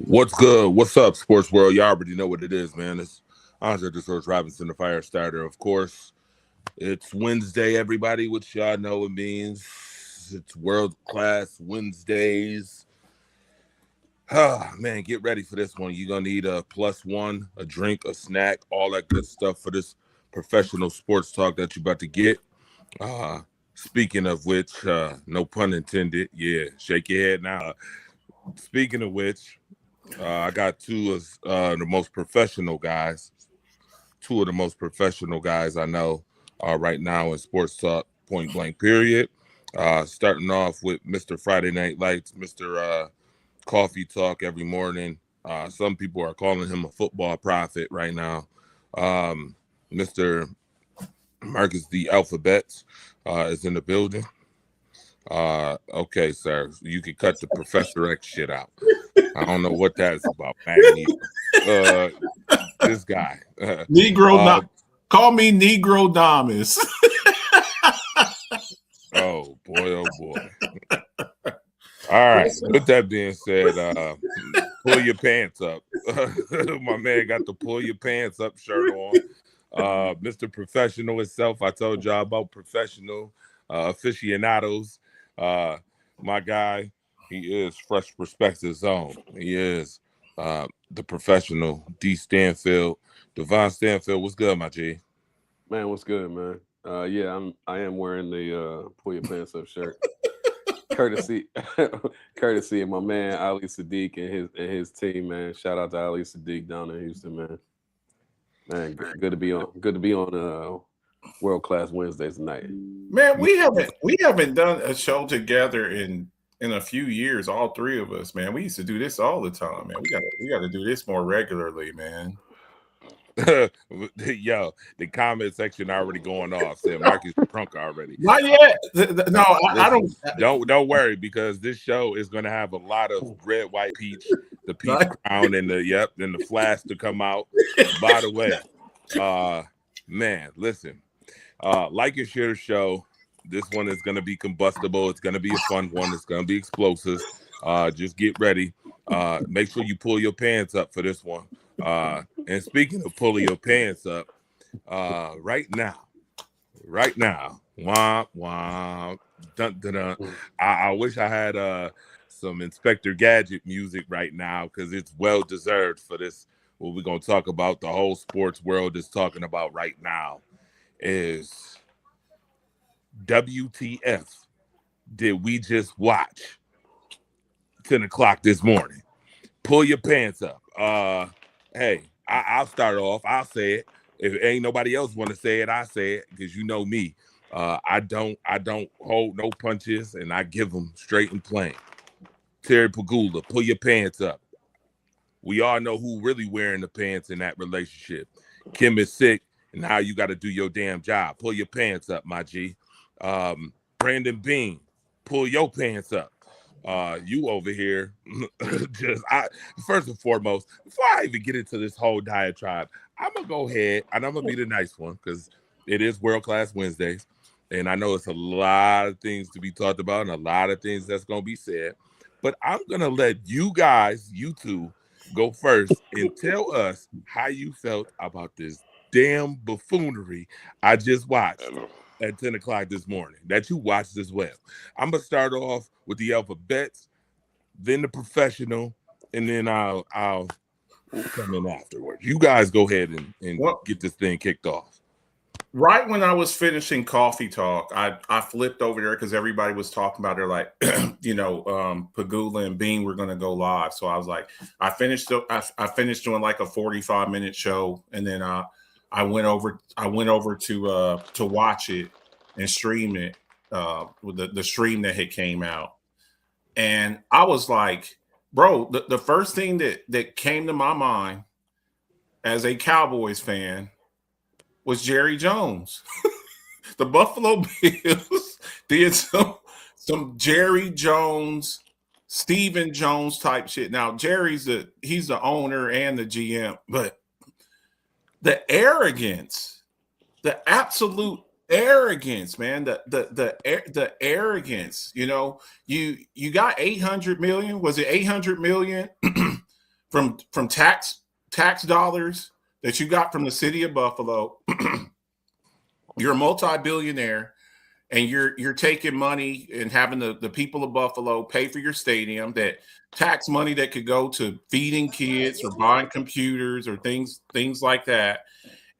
What's good? What's up, sports world? Y'all already know what it is, man. It's Andre DeSource Robinson, the fire starter. Of course, it's Wednesday, everybody, which y'all know it means. It's world class Wednesdays. Ah, man, get ready for this one. You're going to need a +1, a drink, a snack, all that good stuff for this professional sports talk that you're about to get. Speaking of which, no pun intended. Yeah, shake your head now. Speaking of which, I got two of the most professional guys, I know right now in sports talk, point blank, period. Starting off with Mr. Friday Night Lights, Mr. Coffee Talk every morning. Some people are calling him a football prophet right now. Mr. Marcus the Alphabets is in the building. Okay, sir, you can cut the Professor X shit out. I don't know what that's about, Magneto. This guy. Negro, call me Negro Damas. Oh boy. All right. With that being said, pull your pants up. My man got the pull your pants up shirt on. Mr. Professional itself. I told y'all about professional aficionados. My guy, he is Fresh Perspectives Zone. He is the professional D Stanfield. Devon Stanfield, what's good, my G? Man, what's good, man? I am wearing the pull your pants up shirt. courtesy of my man Ali Sadiq and his team, man. Shout out to Ali Sadiq down in Houston, man. Man, good to be on World Class Wednesdays tonight. Man, we haven't done a show together in a few years, all three of us, man. We used to do this all the time, man. We gotta do this more regularly, man. Yo, the comment section already going off. Said Marcus drunk already. Not yet. No, I don't. Don't worry, because this show is going to have a lot of red, white, peach, the peach crown, and the flash to come out. By the way, man, listen, like and share the show. This one is going to be combustible. It's going to be a fun one. It's going to be explosive. Just get ready. Make sure you pull your pants up for this one. And speaking of pulling your pants up, right now, womp womp, dun dun dun. I wish I had some Inspector Gadget music right now because it's well deserved for this. What we're gonna talk about, the whole sports world is talking about right now, is WTF did we just watch 10 o'clock this morning? Pull your pants up. Hey, I'll start off. I'll say it. If ain't nobody else want to say it, I say it because you know me. I don't hold no punches, and I give them straight and plain. Terry Pagula, pull your pants up. We all know who really wearing the pants in that relationship. Kim is sick, and now you got to do your damn job. Pull your pants up, my G. Brandon Bean, pull your pants up. You over here, first and foremost, before I even get into this whole diatribe, I'm gonna go ahead and I'm gonna be the nice one because it is World Class Wednesdays, and I know it's a lot of things to be talked about and a lot of things that's gonna be said. But I'm gonna let you guys, you two, go first and tell us how you felt about this damn buffoonery I just watched at 10 o'clock this morning that you watched as well. I'm gonna start off with the alphabets, then the professional, and then I'll come in afterwards. You guys go ahead and get this thing kicked off. Right when I was finishing Coffee Talk, I flipped over there because everybody was talking about it, like, Pagula and Bean were going to go live. So I was like, I finished doing like a 45-minute show, and then I went over to watch it and stream it with the stream that had came out, and I was like, bro, the first thing that came to my mind as a Cowboys fan was Jerry Jones. The Buffalo Bills did some Jerry Jones, Stephen Jones type shit. Now Jerry's he's the owner and the GM, but the arrogance, the absolute arrogance, man, the arrogance. You got 800 million. Was it 800 million from tax dollars that you got from the city of Buffalo? You're a multi-billionaire, and you're taking money and having the people of Buffalo pay for your stadium, that tax money that could go to feeding kids or buying computers or things like that.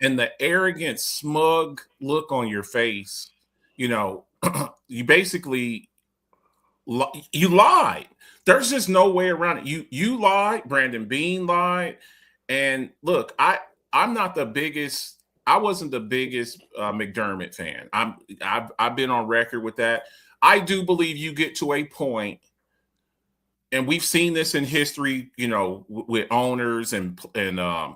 And the arrogant, smug look on your face, you basically you lied. There's just no way around it. You lied. Brandon Bean lied. And look, I'm not the biggest. I wasn't the biggest McDermott fan. I've been on record with that. I do believe you get to a point, and we've seen this in history, with owners and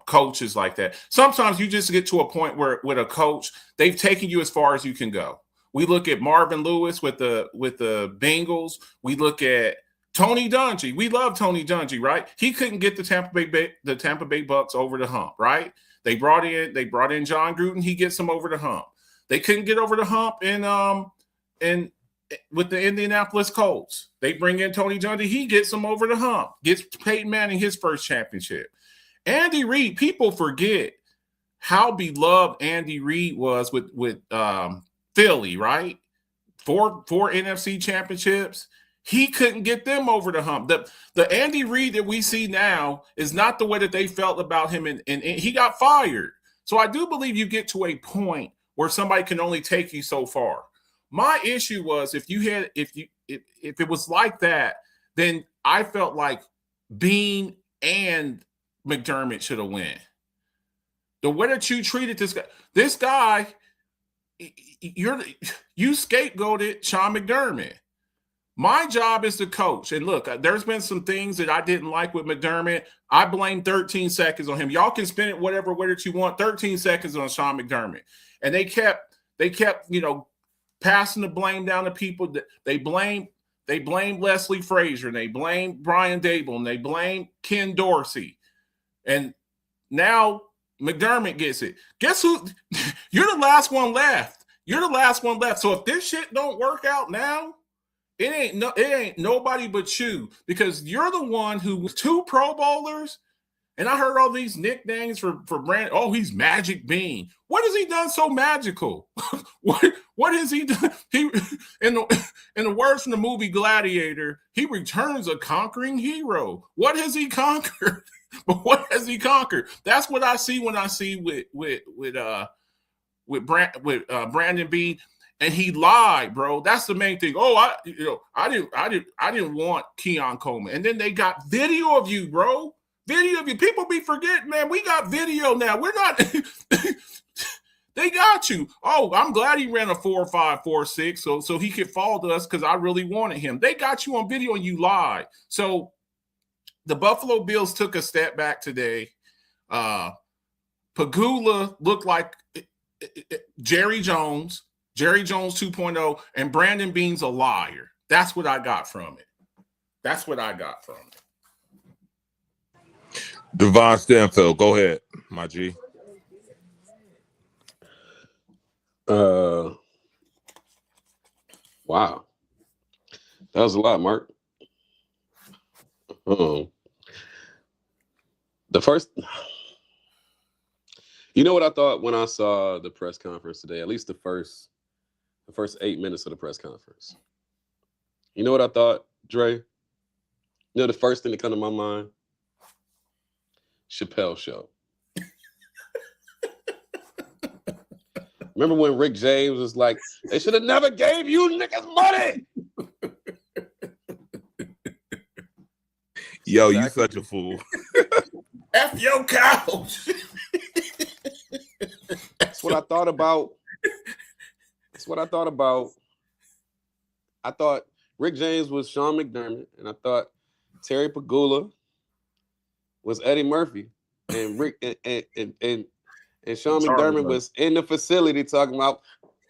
coaches like that. Sometimes you just get to a point where with a coach, they've taken you as far as you can go. We look at Marvin Lewis with the Bengals. We look at Tony Dungy. We love Tony Dungy, right? He couldn't get the Tampa Bay Bucks over the hump, right? They brought in John Gruden. He gets them over the hump. They couldn't get over the hump in with the Indianapolis Colts. They bring in Tony Dungy. He gets them over the hump. Gets Peyton Manning his first championship. Andy Reid. People forget how beloved Andy Reid was with Philly, right? Four NFC championships. He couldn't get them over the hump. The Andy Reid that we see now is not the way that they felt about him, and he got fired. So I do believe you get to a point where somebody can only take you so far. My issue was if it was like that, then I felt like Bean and McDermott should have won. The way that you treated this guy, you scapegoated Sean McDermott. My job is to coach. And look, there's been some things that I didn't like with McDermott. I blame 13 seconds on him. Y'all can spin it whatever way that you want. 13 seconds on Sean McDermott. And they kept, passing the blame down to people. They blamed Leslie Frazier, and they blamed Brian Dable, and they blamed Ken Dorsey. And now McDermott gets it. Guess who? You're the last one left. So if this shit don't work out now, it ain't nobody but you, because you're the one who was 2 Pro Bowlers And I heard all these nicknames for Brandon. Oh, he's Magic Bean. What has he done so magical? what has he done? He in the words from the movie Gladiator, he returns a conquering hero. What has he conquered? But what has he conquered? That's what I see when I see with Brandon Bean. And he lied, bro. That's the main thing. Oh, I didn't want Keon Coleman. And then they got video of you, bro. Video of you. People be forgetting, man. We got video now. We're not. They got you. Oh, I'm glad he ran a 4.5, 4.6, so he could fall to us because I really wanted him. They got you on video and you lied. So the Buffalo Bills took a step back today. Pegula looked like Jerry Jones 2.0, and Brandon Bean's a liar. That's what I got from it. Devon Stanfield, go ahead, my G. Wow. That was a lot, Mark. The first, you know what I thought when I saw the press conference today, at least the first 8 minutes of the press conference. You know what I thought, Dre? You know the first thing that come to my mind? Chappelle Show. Remember when Rick James was like, they should have never gave you niggas money? Yo, exactly. You such a fool. F your couch. That's what I thought about. I thought Rick James was Sean McDermott, and I thought Terry Pegula was Eddie Murphy, and Rick and Sean McDermott was in the facility talking about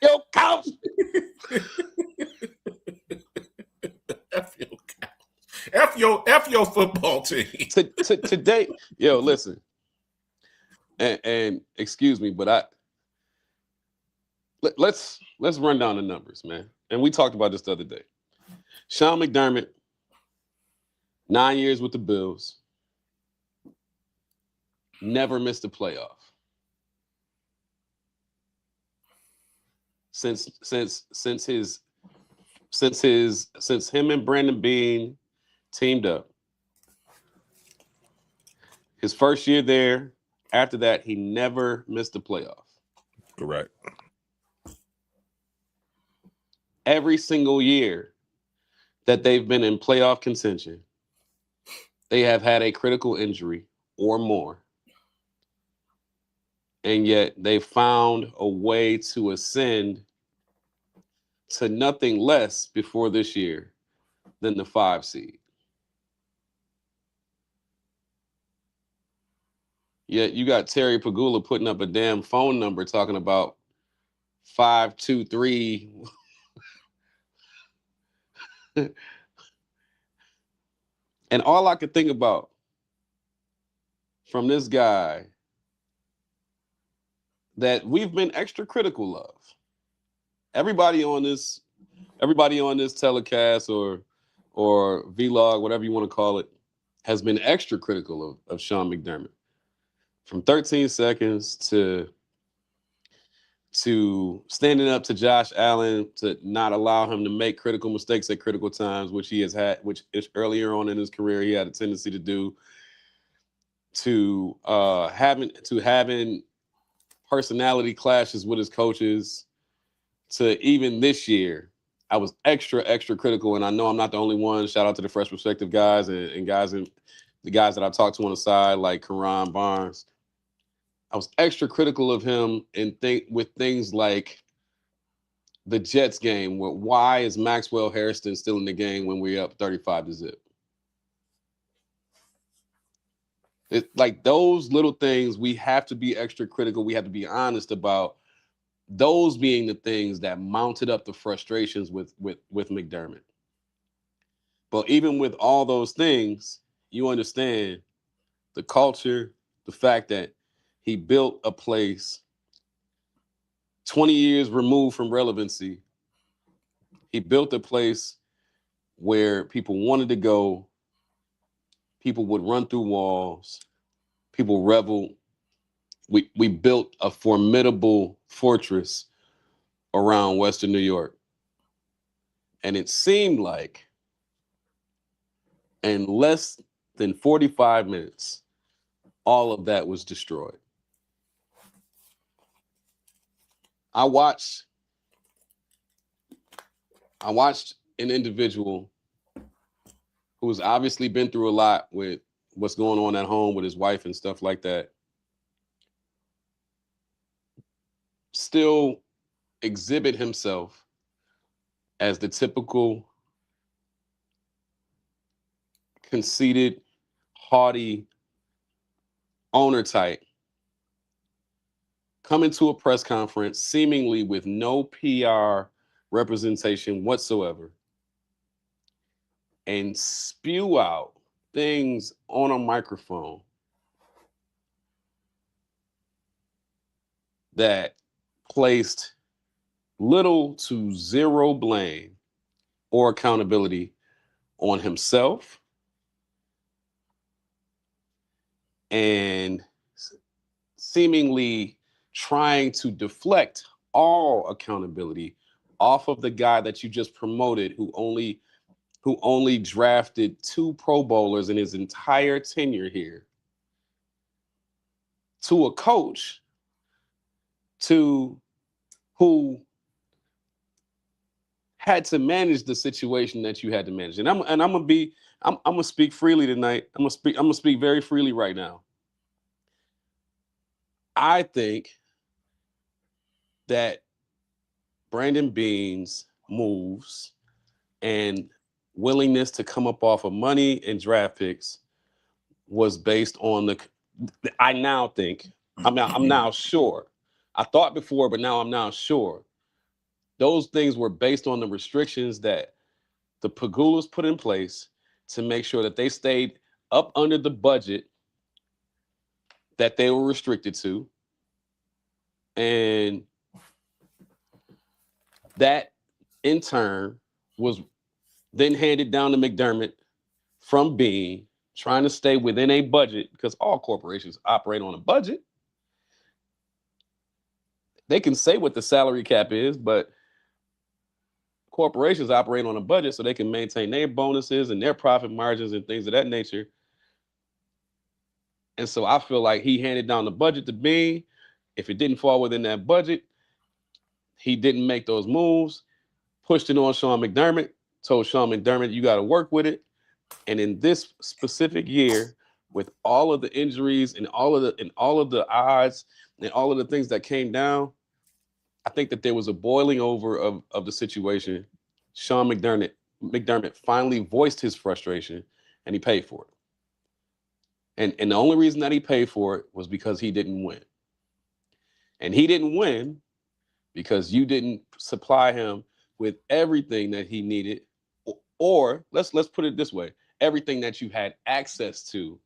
yo couch. F your football team. Today, yo, listen, and excuse me, but let's run down the numbers, man. And we talked about this the other day. Sean McDermott, 9 years with the Bills, never missed a playoff. Since him and Brandon Bean teamed up. His first year there, after that, he never missed a playoff. Correct. Every single year that they've been in playoff contention, they have had a critical injury or more. And yet they found a way to ascend to nothing less before this year than the 5 seed. Yet you got Terry Pegula putting up a damn phone number talking about 523. And all I could think about from this guy that we've been extra critical of. Everybody on this telecast or vlog, whatever you want to call it, has been extra critical of Sean McDermott. From 13 seconds to standing up to Josh Allen to not allow him to make critical mistakes at critical times, which he has had, which is earlier on in his career he had a tendency to do, to having personality clashes with his coaches, to even this year, I was extra critical, and I know I'm not the only one. Shout out to the Fresh Perspective guys and guys and the guys that I talked to on the side, like Karan Barnes. I was extra critical of him with things like the Jets game, where why is Maxwell Hairston still in the game when we're up 35-0? It's like those little things we have to be extra critical. We have to be honest about those being the things that mounted up the frustrations with McDermott. But even with all those things, you understand the culture, the fact that he built a place 20 years removed from relevancy. He built a place where people wanted to go. People would run through walls. people reveled. We built a formidable fortress around Western New York. And it seemed like in less than 45 minutes, all of that was destroyed. I watched an individual who's obviously been through a lot with what's going on at home with his wife and stuff like that, still exhibit himself as the typical conceited, haughty owner type, come into a press conference seemingly with no PR representation whatsoever and spew out things on a microphone that placed little to zero blame or accountability on himself and seemingly trying to deflect all accountability off of the guy that you just promoted who only drafted 2 Pro Bowlers in his entire tenure here, to a coach who had to manage the situation that you had to manage. And I'm gonna speak freely tonight. I'm gonna speak very freely right now. I think that Brandon Beane's moves and willingness to come up off of money and draft picks was based on I'm now sure. I thought before, but now I'm now sure. Those things were based on the restrictions that the Pegulas put in place to make sure that they stayed up under the budget that they were restricted to. And that, in turn, was then handed down to McDermott from Beane, trying to stay within a budget, because all corporations operate on a budget. They can say what the salary cap is, but corporations operate on a budget so they can maintain their bonuses and their profit margins and things of that nature. And so I feel like he handed down the budget to Beane. If it didn't fall within that budget, he didn't make those moves, pushed it on Sean McDermott, told Sean McDermott, you got to work with it. And in this specific year, with all of the injuries and all of the odds and all of the things that came down, I think that there was a boiling over of the situation. Sean McDermott finally voiced his frustration, and he paid for it. And the only reason that he paid for it was because he didn't win. And he didn't win because you didn't supply him with everything that he needed, or let's put it this way, everything that you had access to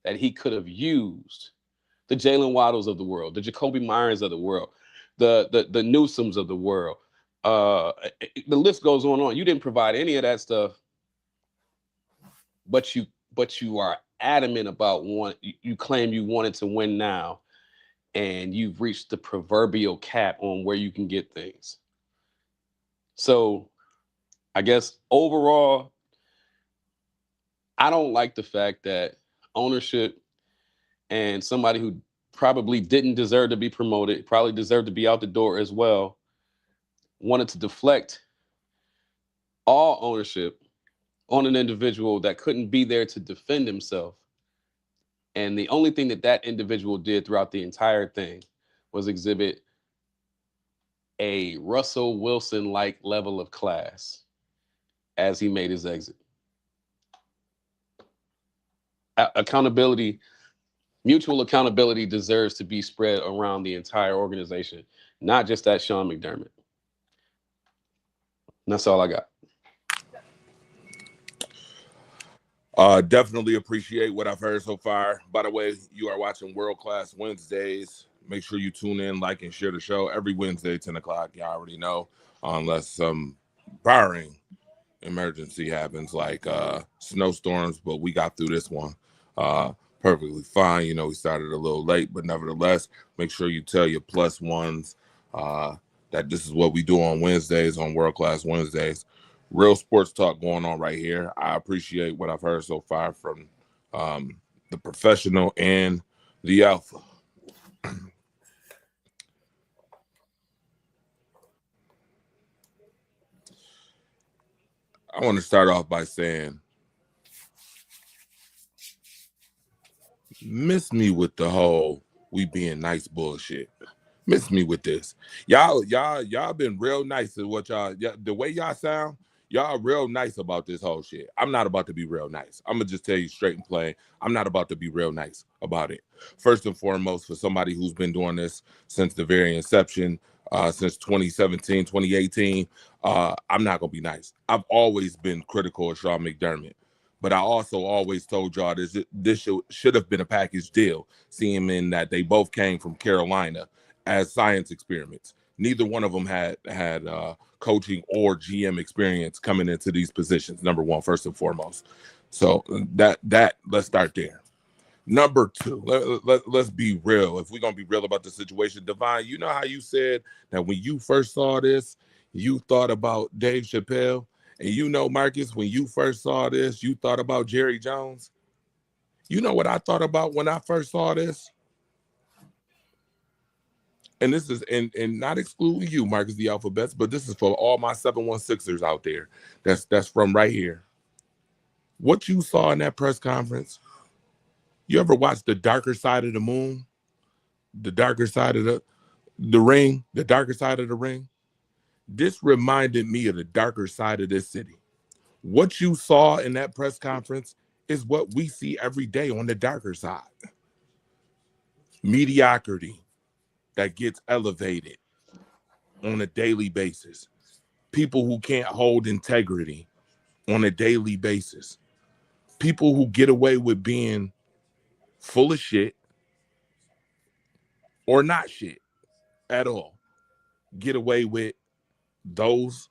that he could have used. The Jalen Waddles of the world, the Jacoby Myers of the world, the Newsomes of the world. The list goes on. You didn't provide any of that stuff, but you are adamant about you claim you wanted to win now, and you've reached the proverbial cap on where you can get things. So I guess overall, I don't like the fact that ownership and somebody who probably didn't deserve to be promoted, probably deserved to be out the door as well, wanted to deflect all ownership on an individual that couldn't be there to defend himself. And the only thing that individual did throughout the entire thing was exhibit a Russell Wilson-like level of class as he made his exit. Accountability, mutual accountability deserves to be spread around the entire organization, not just at Sean McDermott. And that's all I got. Definitely appreciate what I've heard so far. By the way, you are watching World Class Wednesdays. Make sure you tune in, like, and share the show every Wednesday, 10 o'clock. Y'all already know, unless some barring emergency happens like snowstorms, but we got through this one. perfectly fine. You know, we started a little late, but nevertheless, make sure you tell your plus ones that this is what we do on Wednesdays, on World Class Wednesdays. Real sports talk going on right here. I appreciate what I've heard so far from the professional and the alpha. I want to start off by saying, miss me with the whole we being nice bullshit. Miss me with this. Y'all been real nice at what the way y'all sound. Y'all real nice about this whole shit. I'm not about to be real nice. I'm gonna just tell you straight and plain. I'm not about to be real nice about it. First and foremost, for somebody who's been doing this since the very inception, since 2017, 2018, I'm not gonna be nice. I've always been critical of Sean McDermott. But I also always told y'all this should have been a package deal, seeing in that they both came from Carolina as science experiments. Neither one of them had coaching or GM experience coming into these positions. Number one, first and foremost. So that let's start there. Number two, let's be real. If we're gonna be real about the situation, Divine, you know how you said that when you first saw this, you thought about Dave Chappelle, and you know, Marcus, when you first saw this, you thought about Jerry Jones. You know what I thought about when I first saw this? And this is and not excluding you, Marcus the Alphabets, but this is for all my 716ers out there. That's from right here. What you saw in that press conference, you ever watched The Darker Side of the Moon? The darker side of the ring, the darker side of the ring? This reminded me of the darker side of this city. What you saw in that press conference is what we see every day on the darker side. Mediocrity that gets elevated on a daily basis. People who can't hold integrity on a daily basis. People who get away with being full of shit or not shit at all. Get away with those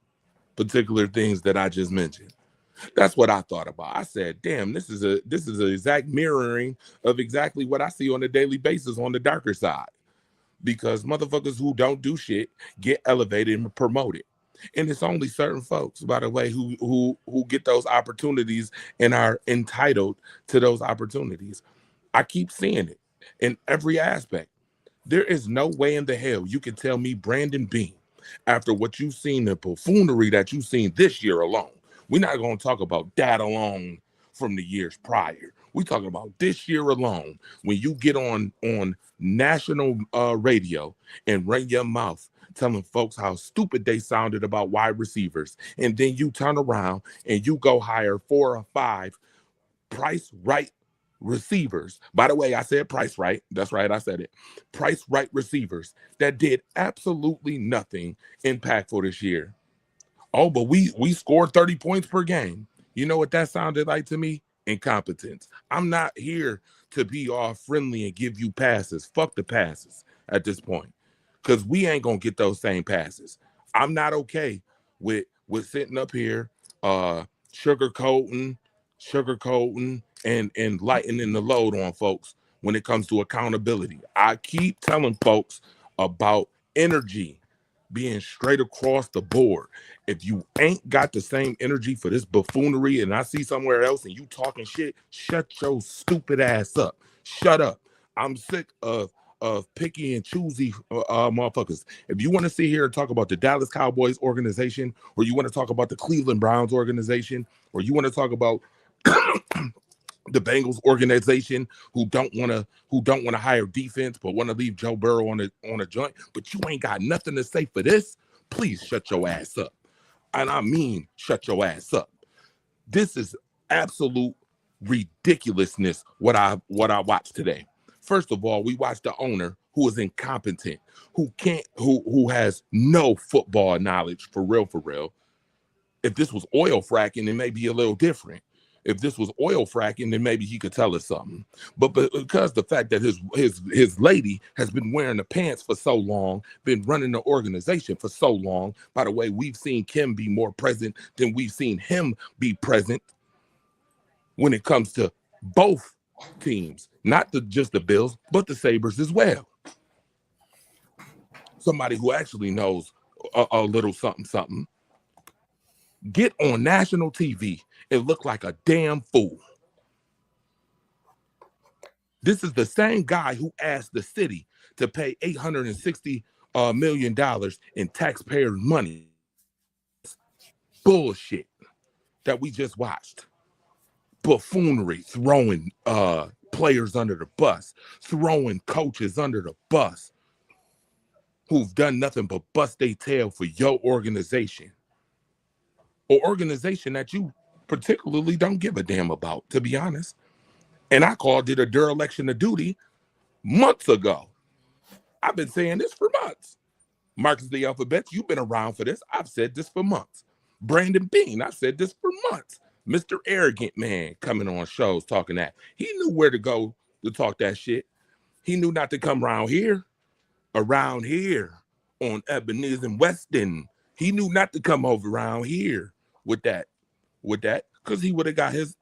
particular things that I just mentioned. That's what I thought about. I said, damn, this is an exact mirroring of exactly what I see on a daily basis on the darker side. Because motherfuckers who don't do shit get elevated and promoted. And it's only certain folks, by the way, who get those opportunities and are entitled to those opportunities. I keep seeing it in every aspect. There is no way in the hell you can tell me Brandon Beane, after what you've seen, the buffoonery that you've seen this year alone. We're not going to talk about that alone from the years prior. We're talking about this year alone. When you get on national radio and run your mouth telling folks how stupid they sounded about wide receivers, and then you turn around and you go hire 4 or 5 price right receivers. By the way, I said price right. That's right, I said it. Price right receivers that did absolutely nothing impactful this year. Oh, but we scored 30 points per game. You know what that sounded like to me? Incompetence. I'm not here to be all friendly and give you passes. Fuck the passes at this point, because we ain't gonna get those same passes. I'm not okay with sitting up here sugarcoating and lightening the load on folks when it comes to accountability. I keep telling folks about energy being straight across the board. If you ain't got the same energy for this buffoonery and I see somewhere else and you talking shit, shut your stupid ass up. Shut up. I'm sick of picky and choosy motherfuckers. If you want to sit here and talk about the Dallas Cowboys organization, or you want to talk about the Cleveland Browns organization, or you want to talk about the Bengals organization who don't want to hire defense but want to leave Joe Burrow on a joint, but you ain't got nothing to say for this, please shut your ass up. And I mean shut your ass up. This is absolute ridiculousness what I watched today. First of all, we watched the owner who is incompetent, who has no football knowledge for real. If this was oil fracking, it may be a little different. If this was oil fracking, then maybe he could tell us something. But because the fact that his lady has been wearing the pants for so long, been running the organization for so long, by the way, we've seen Kim be more present than we've seen him be present when it comes to both teams, not just the Bills, but the Sabres as well. Somebody who actually knows a little something. Get on national TV and look like a damn fool. This is the same guy who asked the city to pay $860 million in taxpayer money. Bullshit that we just watched. Buffoonery, throwing players under the bus, throwing coaches under the bus who've done nothing but bust their tail for your organization. Or organization that you particularly don't give a damn about, to be honest. And I called it a dereliction of duty months ago. I've been saying this for months. Marcus the Alphabet, you've been around for this. I've said this for months. Brandon Beane, I've said this for months. Mr. Arrogant Man coming on shows talking that. He knew where to go to talk that shit. He knew not to come around here on Ebenezer and Weston. He knew not to come over around here with that, because he would have got his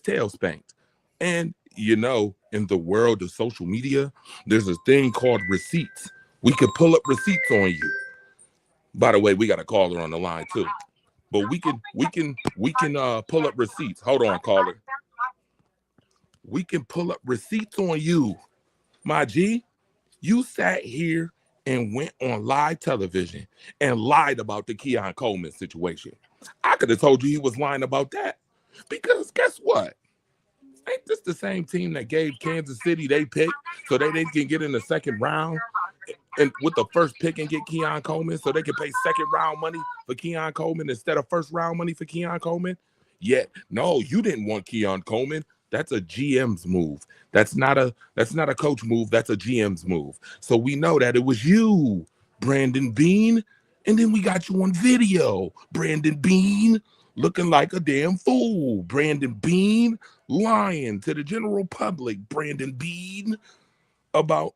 tail spanked. And you know, in the world of social media, there's a thing called receipts. We can pull up receipts on you. By the way, we got a caller on the line too. But we can pull up receipts. Hold on, caller. We can pull up receipts on you. My G, you sat here and went on live television and lied about the Keon Coleman situation. I could have told you he was lying about that. Because guess what? Ain't this the same team that gave Kansas City they pick so they can get in the second round and with the first pick and get Keon Coleman so they can pay second round money for Keon Coleman instead of first round money for Keon Coleman? Yet, no, you didn't want Keon Coleman. That's a GM's move. That's not a coach move. That's a GM's move. So we know that it was you, Brandon Beane, and then we got you on video, Brandon Beane, looking like a damn fool. Brandon Beane lying to the general public. Brandon Beane about,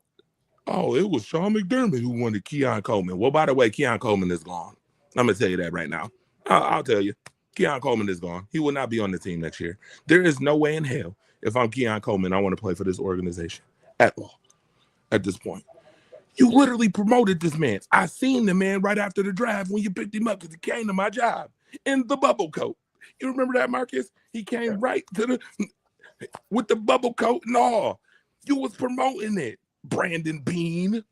oh, it was Sean McDermott who wanted Keon Coleman. Well, by the way, Keon Coleman is gone. I'm going to tell you that right now. I'll tell you. Keon Coleman is gone. He will not be on the team next year. There is no way in hell, if I'm Keon Coleman, I want to play for this organization at all at this point. You literally promoted this man. I seen the man right after the draft when you picked him up because he came to my job in the bubble coat. You remember that, Marcus? He came right to with the bubble coat and all. You was promoting it, Brandon Beane.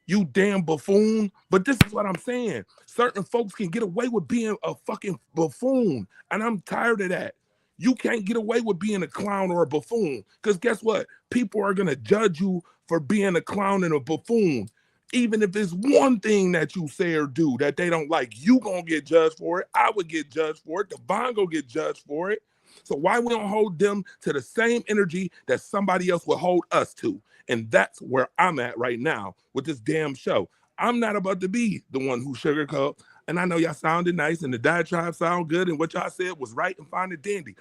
You damn buffoon. But this is what I'm saying. Certain folks can get away with being a fucking buffoon. And I'm tired of that. You can't get away with being a clown or a buffoon. Because guess what? People are going to judge you for being a clown and a buffoon. Even if it's one thing that you say or do that they don't like, you going to get judged for it. I would get judged for it. Devon going to get judged for it. So why we don't hold them to the same energy that somebody else will hold us to? And that's where I'm at right now with this damn show. I'm not about to be the one who sugarcoat. And I know y'all sounded nice and the diatribe sound good and what y'all said was right and fine and dandy.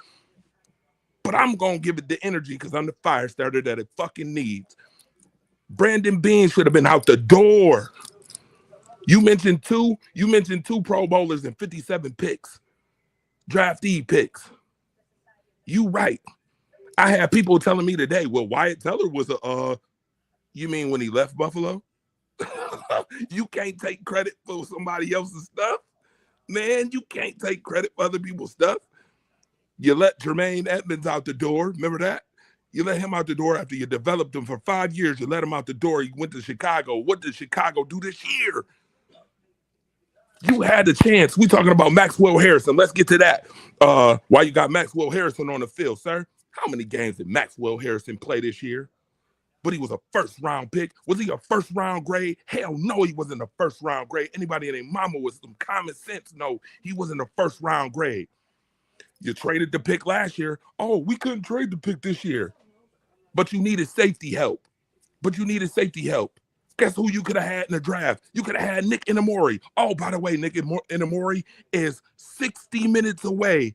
But I'm going to give it the energy because I'm the fire starter that it fucking needs. Brandon Beane should have been out the door. You mentioned two Pro Bowlers and 57 picks. Draftee picks. You right. I had people telling me today, well, Wyatt Teller was you mean when he left Buffalo? You can't take credit for somebody else's stuff. Man, you can't take credit for other people's stuff. You let Jermaine Edmonds out the door. Remember that? You let him out the door after you developed him for 5 years. You let him out the door. He went to Chicago. What did Chicago do this year? You had the chance. We're talking about Maxwell Harrison. Let's get to that. Why you got Maxwell Harrison on the field, sir? How many games did Maxwell Harrison play this year? But he was a first-round pick. Was he a first-round grade? Hell no, he wasn't a first-round grade. Anybody in their mama with some common sense, no, he wasn't a first-round grade. You traded the pick last year. Oh, we couldn't trade the pick this year. But you needed safety help. Guess who you could have had in the draft? You could have had Nick Inamori. Oh, by the way, Nick Inamori is 60 minutes away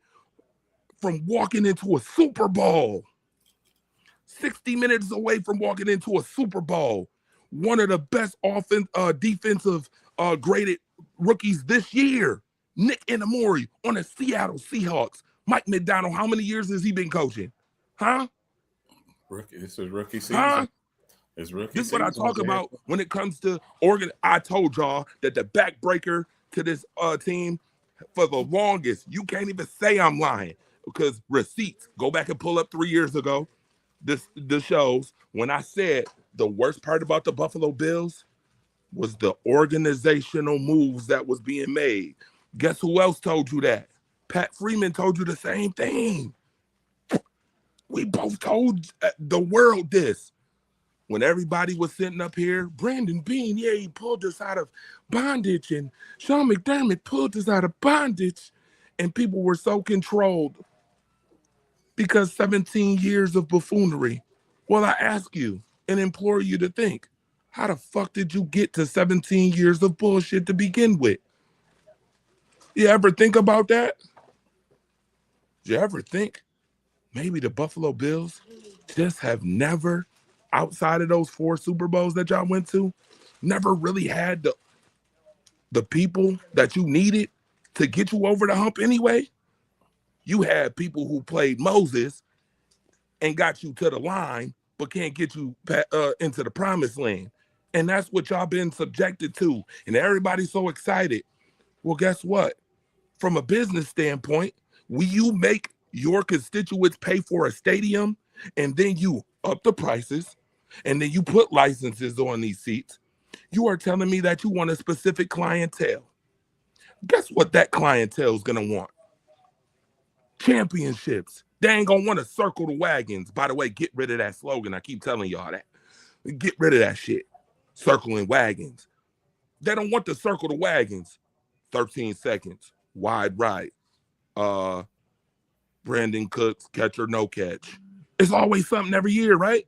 from walking into a Super Bowl. 60 minutes away from walking into a Super Bowl. One of the best defensive graded rookies this year. Nick Inamori on the Seattle Seahawks. Mike McDonald, how many years has he been coaching? Huh? It's a rookie season. Huh? It's rookie This is season. what I talk about when it comes to organ. I told y'all that the backbreaker to this team for the longest, you can't even say I'm lying because receipts. Go back and pull up 3 years ago. The shows when I said the worst part about the Buffalo Bills was the organizational moves that was being made. Guess who else told you that? Pat Freeman told you the same thing. We both told the world this. When everybody was sitting up here, Brandon Beane, yeah, he pulled us out of bondage, and Sean McDermott pulled us out of bondage, and people were so controlled because 17 years of buffoonery. Well, I ask you and implore you to think, how the fuck did you get to 17 years of bullshit to begin with? You ever think about that? Did you ever think maybe the Buffalo Bills just have never, outside of those 4 Super Bowls that y'all went to, never really had the people that you needed to get you over the hump anyway? You had people who played Moses and got you to the line, but can't get you into the promised land. And that's what y'all been subjected to. And everybody's so excited. Well, guess what? From a business standpoint, when you make your constituents pay for a stadium and then you up the prices and then you put licenses on these seats, you are telling me that you want a specific clientele. Guess what that clientele is going to want? Championships. They ain't going to want to circle the wagons. By the way, get rid of that slogan. I keep telling y'all that. Get rid of that shit. Circling wagons. They don't want to circle the wagons. 13 seconds. Wide right. Brandon Cooks, catch or no catch. It's always something every year, right?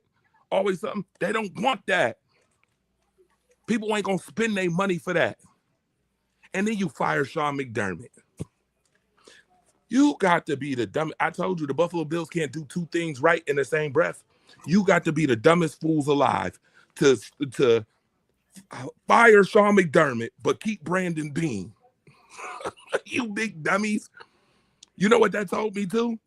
Always something. They don't want that. People ain't going to spend their money for that. And then you fire Sean McDermott. You got to be the dumb. I told you the Buffalo Bills can't do 2 things right in the same breath. You got to be the dumbest fools alive to fire Sean McDermott, but keep Brandon Beane. You big dummies. You know what that told me too?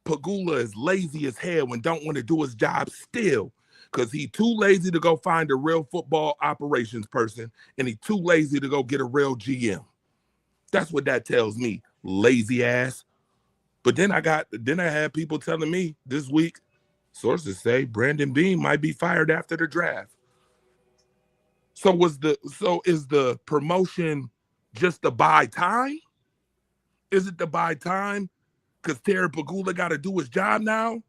Pagula is lazy as hell and don't want to do his job still because he too lazy to go find a real football operations person and he too lazy to go get a real GM. That's what that tells me, lazy ass. But then I had people telling me this week, sources say Brandon Beane might be fired after the draft. So is the promotion just to buy time? Is it to buy time because Terry Pagula got to do his job now?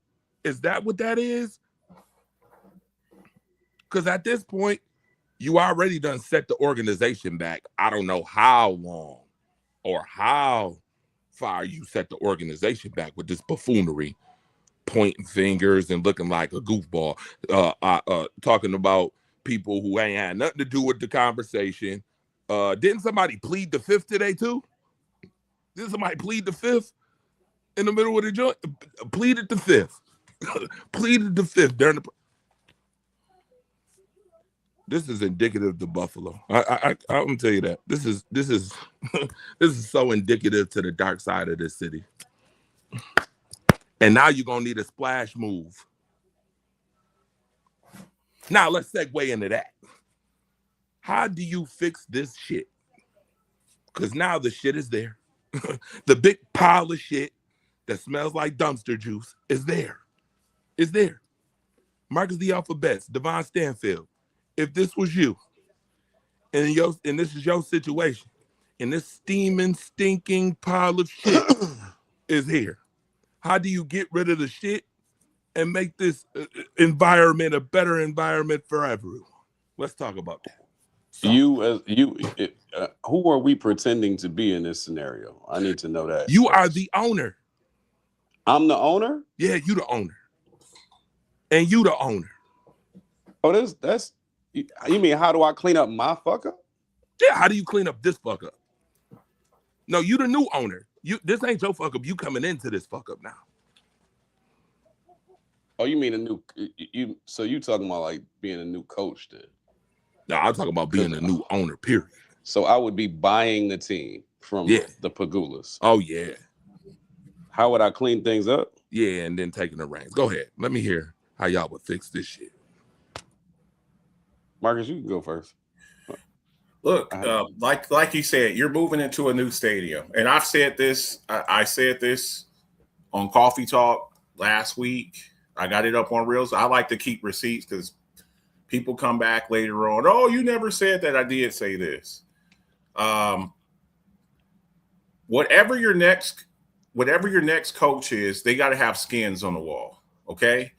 Is that what that is? Because at this point, you already done set the organization back. I don't know how long or how far you set the organization back with this buffoonery, pointing fingers and looking like a goofball, talking about people who ain't had nothing to do with the conversation. Didn't somebody plead the 5th today too? Did somebody plead the 5th in the middle of the joint? Pleaded the 5th. Pleaded the 5th during the. This is indicative to Buffalo. I'm gonna tell you that. This is this is so indicative to the dark side of this city. And now you're gonna need a splash move. Now let's segue into that. How do you fix this shit? Because now the shit is there. The big pile of shit that smells like dumpster juice is there. It's there. Marcus the Alphabets, Devon Stanfield. If this was you, and this is your situation, and this steaming, stinking pile of shit is here, how do you get rid of the shit and make this environment a better environment for everyone? Let's talk about that. So, who are we pretending to be in this scenario? I need to know that. You are the owner. I'm the owner? Yeah, you the owner. And you the owner. Oh, that's you mean how do I clean up my fuck up? Yeah, how do you clean up this fuck up? No, you the new owner. This ain't your fuck up. You coming into this fuck up now. Oh, you mean a new so you talking about like being a new coach then? No, I'm talking about being a new owner, period. So I would be buying the team from the Pagulas. Oh, yeah. How would I clean things up? Yeah, and then taking the reins. Go ahead. Let me hear how y'all would fix this shit. Marcus, you can go first. Look, like you said, you're moving into a new stadium, and I've said this. I said this on Coffee Talk last week. I got it up on Reels. I like to keep receipts because people come back later on. Oh, you never said that. I did say this. Whatever your next coach is, they got to have skins on the wall. Okay,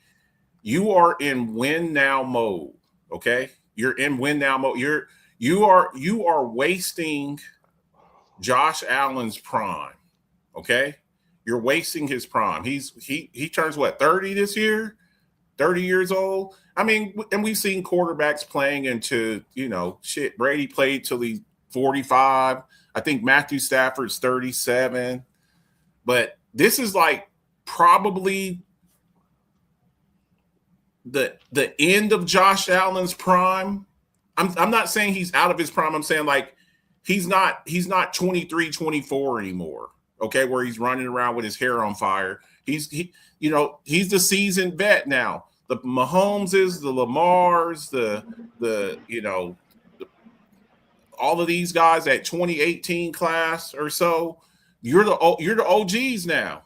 you are in win now mode. Okay, you're in win now mode. You are wasting Josh Allen's prime. Okay, you're wasting his prime. He turns what, 30 this year? 30 years old. I mean, and we've seen quarterbacks playing into, shit. Brady played till he's 45. I think Matthew Stafford's 37. But this is like probably the end of Josh Allen's prime. I'm not saying he's out of his prime. I'm saying like he's not 23, 24 anymore. Okay, where he's running around with his hair on fire. He's the seasoned vet now. The Mahomeses, the Lamars, all of these guys at 2018 class or so, you're the OGs now.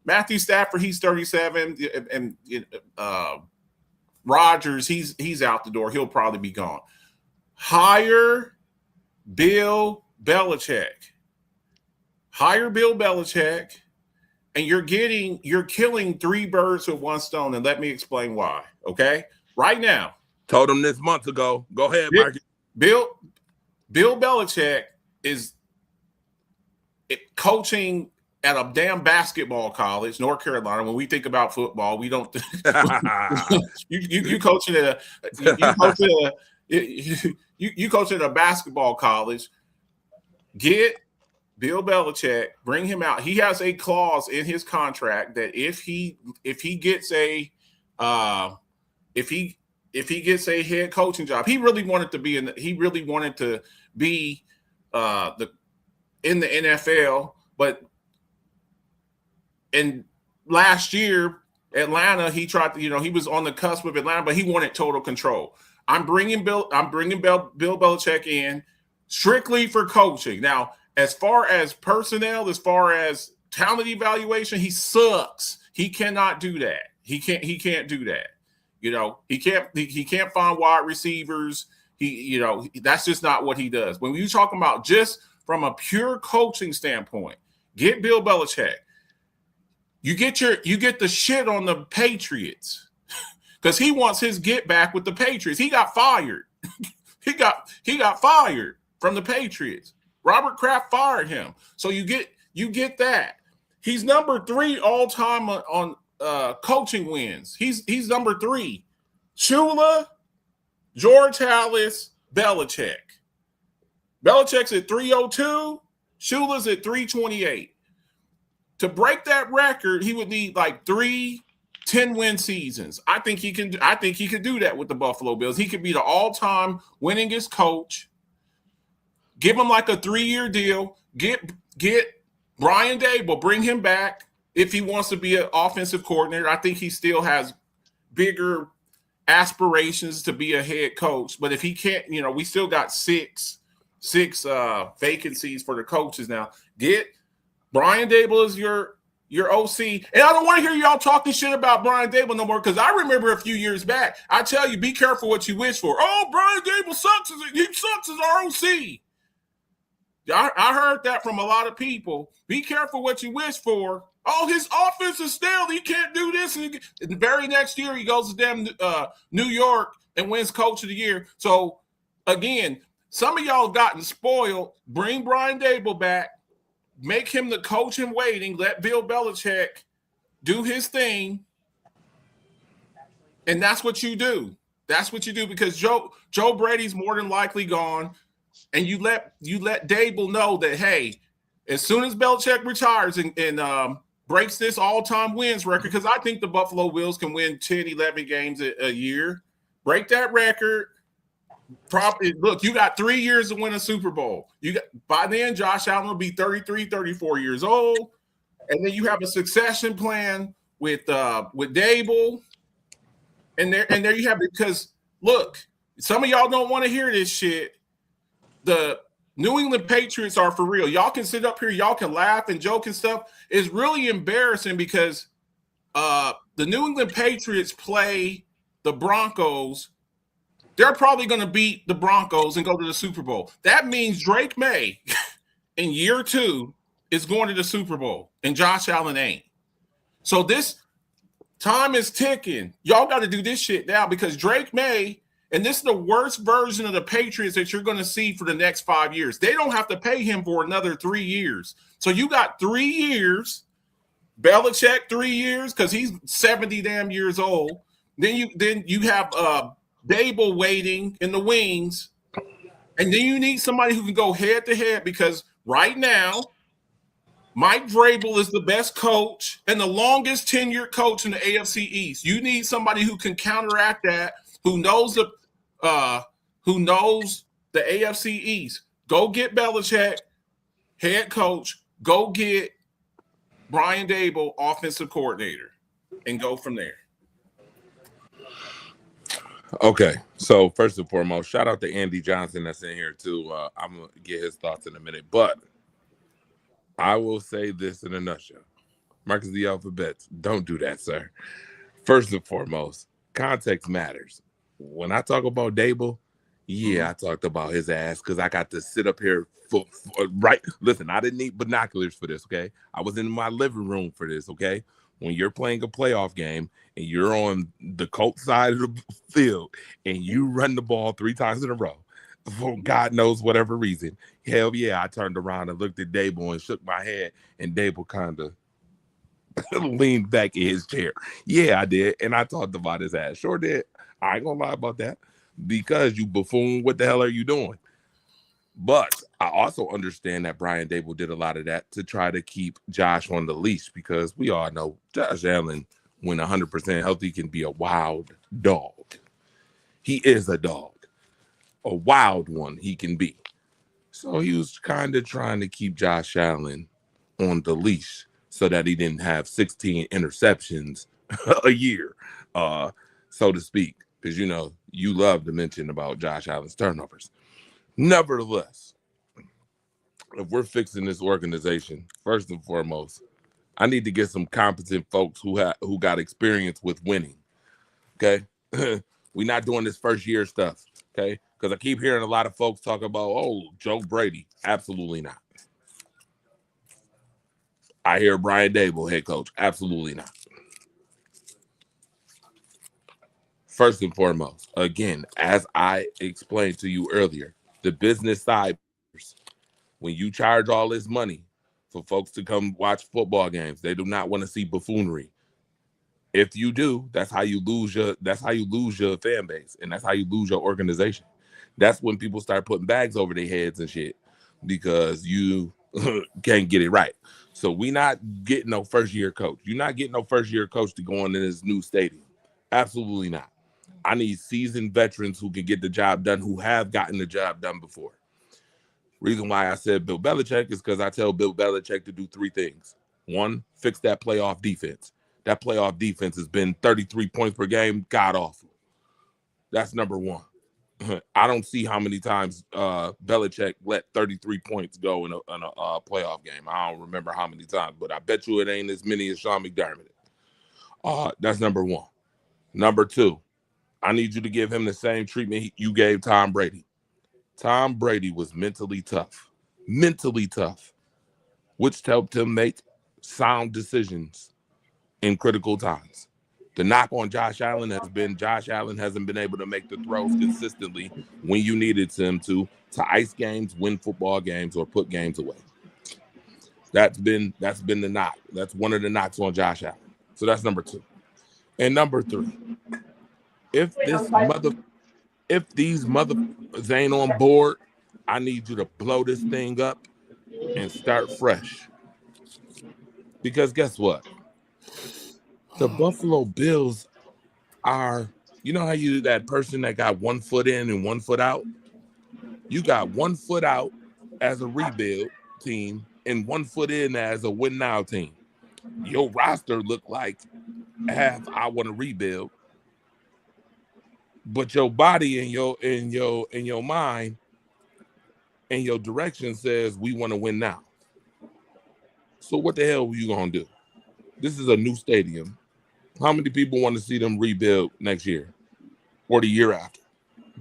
Matthew Stafford, he's 37, and Rodgers, he's out the door. He'll probably be gone. Hire Bill Belichick. And you're killing three birds with one stone. And let me explain why. Okay. Right now. Told him this month ago. Go ahead, Marcus. Bill Belichick is coaching at a damn basketball college, North Carolina. When we think about football, we don't. you coaching at a basketball college. Get Bill Belichick, bring him out. He has a clause in his contract that if he gets a head coaching job, he really wanted to be in the NFL, but in last year, Atlanta, he tried to, he was on the cusp of Atlanta, but he wanted total control. I'm bringing Bill Belichick in strictly for coaching. Now, as far as personnel, as far as talent evaluation, he sucks. He cannot do that. He can't do that. He can't find wide receivers. That's just not what he does. When you're talking about just from a pure coaching standpoint, get Bill Belichick. You get the shit on the Patriots because he wants his get back with the Patriots. He got fired. he got fired from the Patriots. Robert Kraft fired him. So you get that. He's number 3 all time on coaching wins. He's number 3. Shula, George Halas, Belichick. Belichick's at 302. Shula's at 328. To break that record, he would need like 3 10-win seasons. I think he could do that with the Buffalo Bills. He could be the all-time winningest coach. Give him like a 3-year deal. Get Brian Daboll, bring him back if he wants to be an offensive coordinator. I think he still has bigger aspirations to be a head coach. But if he can't, we still got six vacancies for the coaches now. Get Brian Daboll as your OC. And I don't want to hear y'all talking shit about Brian Daboll no more, because I remember a few years back, I tell you, be careful what you wish for. Oh, Brian Daboll sucks. He sucks as our OC. I heard that from a lot of people. Be careful what you wish for. Oh, his offense is stale. He can't do this. And the very next year, he goes to damn New York and wins Coach of the Year. So, again, some of y'all gotten spoiled. Bring Brian Daboll back. Make him the coach in waiting. Let Bill Belichick do his thing. And that's what you do. That's what you do, because Joe Brady's more than likely gone. And you let Daboll know that, hey, as soon as Belichick retires and breaks this all-time wins record, because I think the Buffalo Bills can win 10, 11 games a year, break that record. Look, you got 3 years to win a Super Bowl. By then, Josh Allen will be 33, 34 years old. and then you have a succession plan with Dable, and there you have it. Because look, some of y'all don't want to hear this shit. The New England Patriots are for real. Y'all can sit up here, y'all can laugh and joke and stuff. It's really embarrassing because the New England Patriots play the Broncos. They're probably going to beat the Broncos and go to the Super Bowl. That means Drake May in year 2 is going to the Super Bowl, and Josh Allen ain't. So this time is ticking. Y'all got to do this shit now because Drake May, and this is the worst version of the Patriots that you're going to see for the next 5 years. They don't have to pay him for another 3 years. So you got 3 years. Belichick 3 years because he's 70 damn years old. Then you have Dable waiting in the wings, and then you need somebody who can go head to head because right now Mike Vrabel is the best coach and the longest tenured coach in the AFC East. You need somebody who can counteract that, who knows the AFC East. Go get Belichick, head coach. Go get Brian Dable, offensive coordinator, and go from there. Okay, so first and foremost, shout out to Andy Johnson that's in here too. I'm gonna get his thoughts in a minute, but I will say this in a nutshell. Marcus the Alphabets, don't do that, sir. First and foremost, context matters. When I talk about Dable, I talked about his ass because I got to sit up here right. Listen, I didn't need binoculars for this, okay? I was in my living room for this, okay? When you're playing a playoff game and you're on the Colts side of the field and you run the ball 3 times in a row, for God knows whatever reason, hell yeah, I turned around and looked at Dable and shook my head, and Dable kind of leaned back in his chair. Yeah, I did, and I talked about his ass. Sure did. I ain't gonna lie about that because you buffoon, what the hell are you doing? But I also understand that Brian Dable did a lot of that to try to keep Josh on the leash because we all know Josh Allen, when 100% healthy, can be a wild dog. He is a dog. A wild one he can be. So he was kind of trying to keep Josh Allen on the leash so that he didn't have 16 interceptions a year, so to speak, because, you know, you love to mention about Josh Allen's turnovers. Nevertheless, if we're fixing this organization, first and foremost, I need to get some competent folks who got experience with winning, okay? We're not doing this first year stuff, okay? Because I keep hearing a lot of folks talk about, oh, Joe Brady. Absolutely not. I hear Brian Dable, head coach. Absolutely not. First and foremost, again, as I explained to you earlier, the business side, when you charge all this money for folks to come watch football games, they do not want to see buffoonery. If you do, that's how you lose your fan base, and that's how you lose your organization. That's when people start putting bags over their heads and shit because you can't get it right. So we not getting no first-year coach. You're not getting no first-year coach to go in this new stadium. Absolutely not. I need seasoned veterans who can get the job done, who have gotten the job done before. Reason why I said Bill Belichick is because I tell Bill Belichick to do 3 things. 1, fix that playoff defense. That playoff defense has been 33 points per game, god awful. That's number 1. I don't see how many times Belichick let 33 points go in a playoff game. I don't remember how many times, but I bet you it ain't as many as Sean McDermott. That's number 1. Number 2, I need you to give him the same treatment you gave Tom Brady. Tom Brady was mentally tough, which helped him make sound decisions in critical times. The knock on Josh Allen has been Josh Allen hasn't been able to make the throws consistently when you needed him to ice games, win football games, or put games away. That's been the knock. That's one of the knocks on Josh Allen. So that's number 2. And number 3, if these motherfuckers ain't on board, I need you to blow this thing up and start fresh. Because guess what? The Buffalo Bills are, you know how you that person that got 1 foot in and 1 foot out? You got 1 foot out as a rebuild team and 1 foot in as a win now team. your roster look like I want to rebuild, but your body and your mind and your direction says we want to win now. So what the hell are you gonna do? This is a new stadium. How many people want to see them rebuild next year or the year after?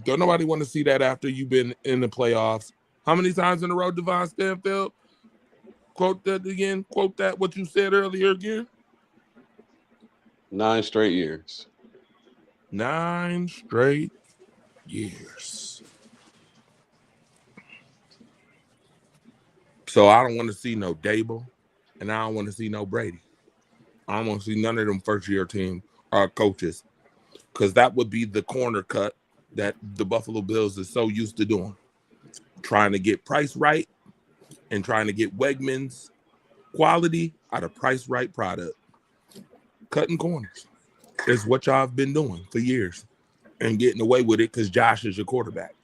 Don't nobody want to see that after you've been in the playoffs. How many times in a row, Devon Stanfield? Quote that again. Quote that what you said earlier again. 9 straight years. 9 straight years. So I don't want to see no Dable, and I don't want to see no Brady. I don't want to see none of them first-year team coaches, because that would be the corner cut that the Buffalo Bills is so used to doing, trying to get price right and trying to get Wegmans quality out of price right product. Cutting corners is what y'all have been doing for years and getting away with it because Josh is your quarterback.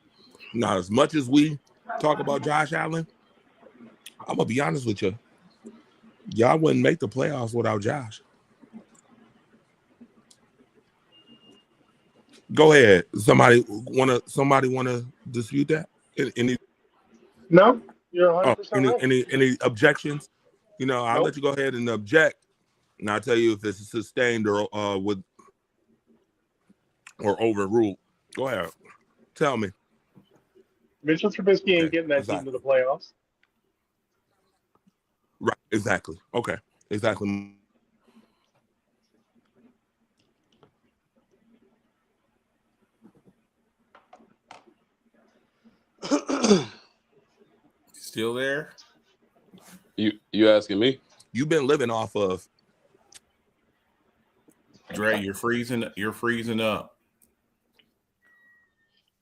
Now, as much as we talk about Josh Allen, I'm going to be honest with you. Y'all wouldn't make the playoffs without Josh. Go ahead. Somebody wanna dispute that? Any No, you're 100% right. any objections? I'll Nope. let you go ahead and object, and I'll tell you if it's sustained or overruled. Go ahead. Tell me. Mitchell Trubisky ain't getting that team to the playoffs. Right. Exactly. Okay. Exactly. Still there? You asking me? You've been living off of Dre, you're freezing up.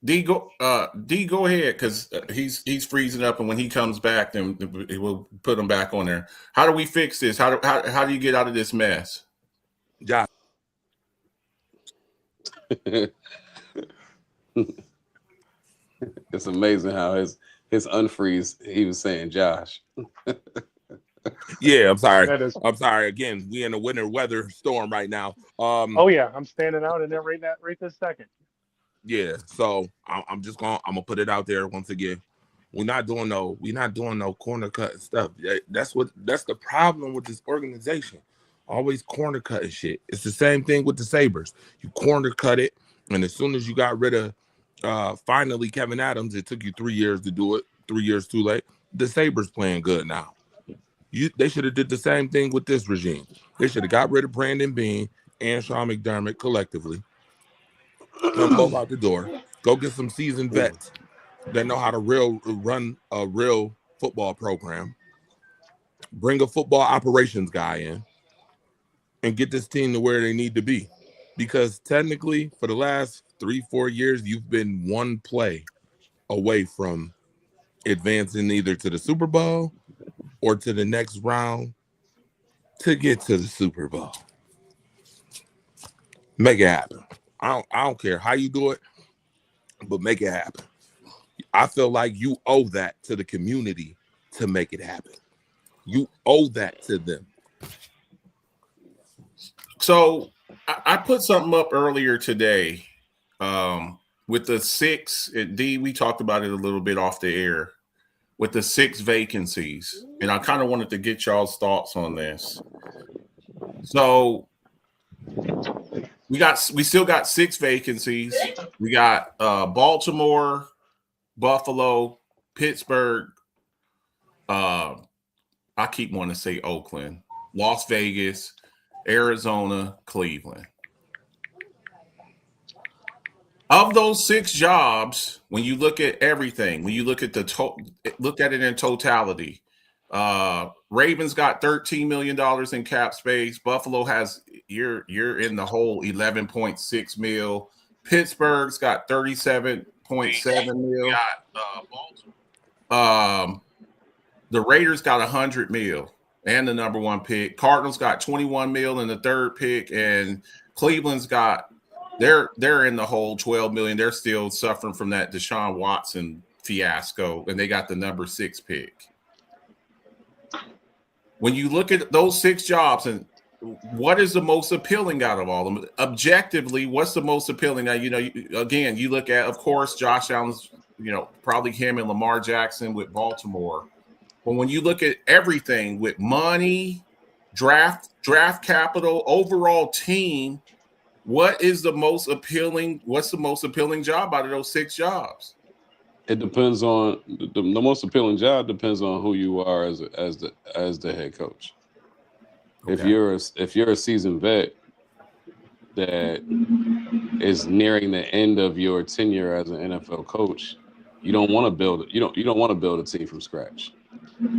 D, go ahead, because he's freezing up, and when he comes back, then we'll put him back on there. How do we fix this? How do you get out of this mess? Josh. It's amazing how his unfreeze, he was saying Josh. Yeah, I'm sorry. That is. I'm sorry. Again, we in a winter weather storm right now. Oh yeah, I'm standing out in there right this second. Yeah, so I'm gonna put it out there once again. We're not doing no corner cut stuff. That's the problem with this organization. Always corner cutting shit. It's the same thing with the Sabres. You corner cut it, and as soon as you got rid of finally Kevin Adams, it took you 3 years to do it. 3 years too late. The Sabres playing good now. They should have did the same thing with this regime. They should have got rid of Brandon Beane and Sean McDermott collectively. Them both out the door. Go get some seasoned vets that know how to run a real football program. Bring a football operations guy in and get this team to where they need to be. Because technically, for the last 3-4 years, you've been one play away from advancing either to the Super Bowl or to the next round to get to the Super Bowl. Make it happen. I don't care how you do it, but make it happen. I feel like you owe that to the community to make it happen. You owe that to them. So I put something up earlier today with the 6. D, we talked about it a little bit off the air with the 6 vacancies, and I kind of wanted to get y'all's thoughts on this. So we still got 6 vacancies. We got Baltimore, Buffalo, Pittsburgh. I keep wanting to say Oakland, Las Vegas, Arizona, Cleveland. Of those 6 jobs, when you look at everything, when you look at look at it in totality, Ravens got $13 million in cap space. Buffalo has you're in the whole 11.6 mil. Pittsburgh's got 37.7 mil. The Raiders got 100 mil and the number 1 pick. Cardinals got 21 mil in the 3rd pick, and Cleveland's got they're in the whole 12 million. They're still suffering from that Deshaun Watson fiasco, and they got the number 6 pick. when you look at those 6 jobs and what is the most appealing out of all of them? Objectively, what's the most appealing? Now, you look at, of course, Josh Allen's, probably him and Lamar Jackson with Baltimore. But when you look at everything with money, draft capital, overall team, what is the most appealing? What's the most appealing job out of those 6 jobs? It depends on the most appealing job. Depends on who you are as the head coach. Okay. If you're a seasoned vet that is nearing the end of your tenure as an NFL coach, you don't want to build a team from scratch.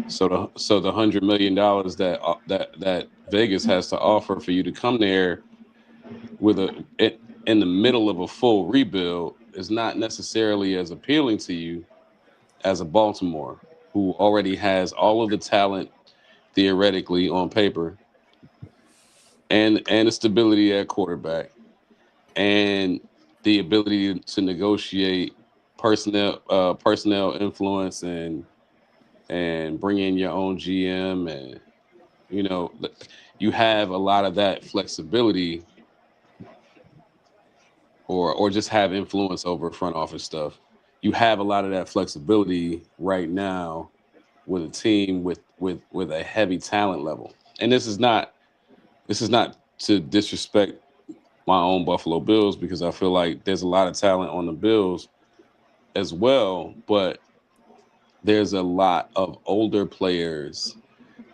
So the $100 million that Vegas has to offer for you to come there with in the middle of a full rebuild is not necessarily as appealing to you as a Baltimore, who already has all of the talent theoretically on paper and the stability at quarterback and the ability to negotiate personnel influence and bring in your own GM, and you have a lot of that flexibility, or just have influence over front office stuff. You have a lot of that flexibility right now with a team with a heavy talent level. And this is not to disrespect my own Buffalo Bills, because I feel like there's a lot of talent on the Bills as well, but there's a lot of older players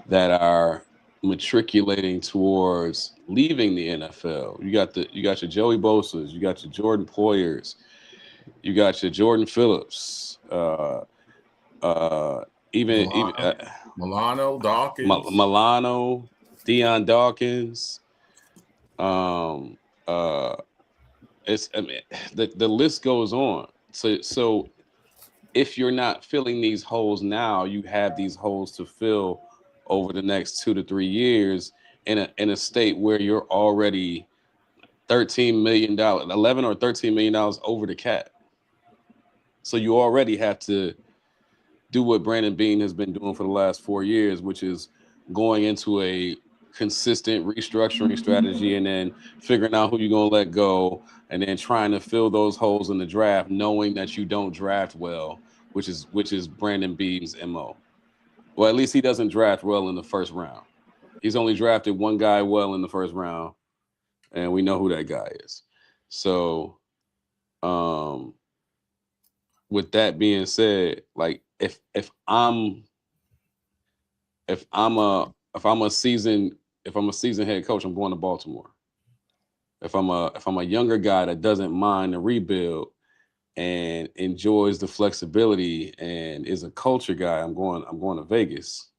that are matriculating towards leaving the NFL. You got your Joey Bosa's, you got your Jordan Poyers, you got your Jordan Phillips, Milano, Dawkins, Milano, Deion Dawkins. The list goes on. So if you're not filling these holes now, you have these holes to fill over the next 2 to 3 years in a state where you're already $11 or $13 million over the cap. So you already have to do what Brandon Beane has been doing for the last 4 years, which is going into a consistent restructuring strategy and then figuring out who you're going to let go, and then trying to fill those holes in the draft, knowing that you don't draft well, which is Brandon Beane's MO. Well, at least he doesn't draft well in the first round. He's only drafted one guy well in the first round, and we know who that guy is. So, with that being said, like if I'm a seasoned head coach, I'm going to Baltimore. If I'm a younger guy that doesn't mind the rebuild and enjoys the flexibility and is a culture guy, I'm going to Vegas.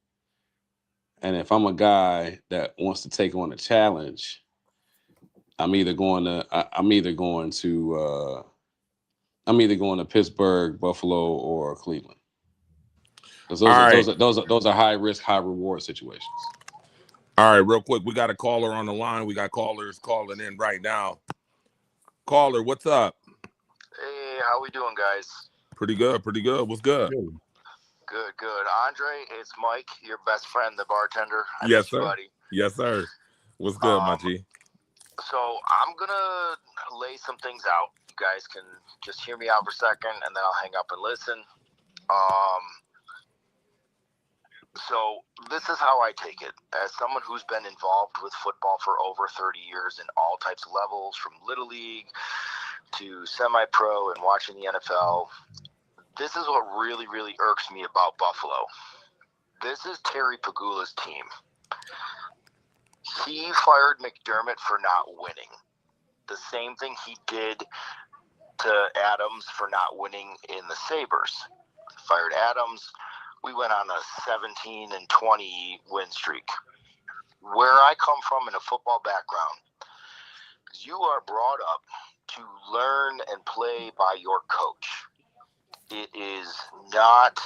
And if I'm a guy that wants to take on a challenge, I'm either going to Pittsburgh, Buffalo, or Cleveland. Because those are high risk, high reward situations. All right, real quick, we got a caller on the line. We got callers calling in right now. Caller, what's up? Hey, how we doing, guys? Pretty good. What's good? Good. Andre, it's Mike, your best friend, the bartender. Yes, sir. Buddy. Yes, sir. What's good, my G? So I'm gonna lay some things out. You guys can just hear me out for a second, and then I'll hang up and listen. So this is how I take it. As someone who's been involved with football for over 30 years in all types of levels, from Little League to semi-pro and watching the NFL, this is what really, really irks me about Buffalo. This is Terry Pegula's team. He fired McDermott for not winning. The same thing he did to Adams for not winning in the Sabres. Fired Adams. We went on a 17-20 win streak. Where I come from in a football background, you are brought up to learn and play by your coach. It is not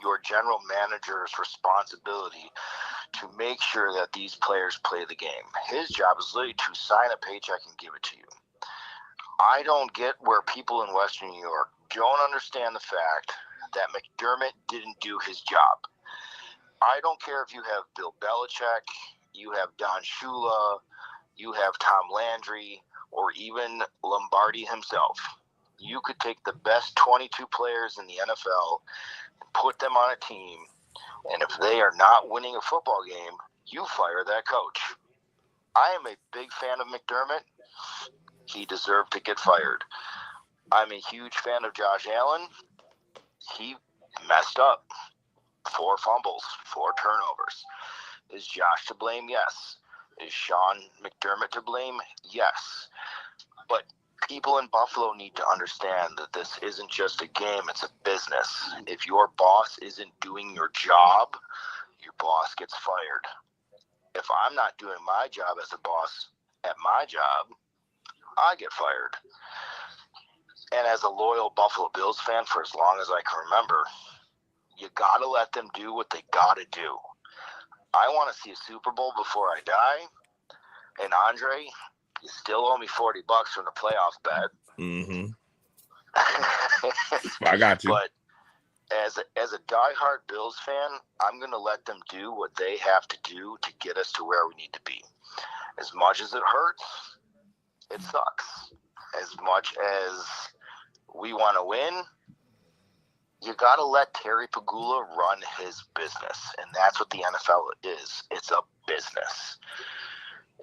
your general manager's responsibility to make sure that these players play the game. His job is literally to sign a paycheck and give it to you. I don't get where people in Western New York don't understand the fact that McDermott didn't do his job. I don't care if you have Bill Belichick, you have Don Shula, you have Tom Landry, or even Lombardi himself. You could take the best 22 players in the NFL and put them on a team, and if they are not winning a football game, you fire that coach. I am a big fan of McDermott. He deserved to get fired. I'm a huge fan of Josh Allen. He messed up. 4 fumbles, 4 turnovers. Is Josh to blame? Yes. Is Sean McDermott to blame? Yes. But people in Buffalo need to understand that this isn't just a game, it's a business. If your boss isn't doing your job, your boss gets fired. If I'm not doing my job as a boss at my job, I get fired. And as a loyal Buffalo Bills fan for as long as I can remember, you got to let them do what they got to do. I want to see a Super Bowl before I die. And Andre, you still owe me $40 from the playoff bet. Mm-hmm. I got you. But as a diehard Bills fan, I'm going to let them do what they have to do to get us to where we need to be. As much as it hurts, it sucks. As much as we want to win, you got to let Terry Pegula run his business. And that's what the NFL is. It's a business.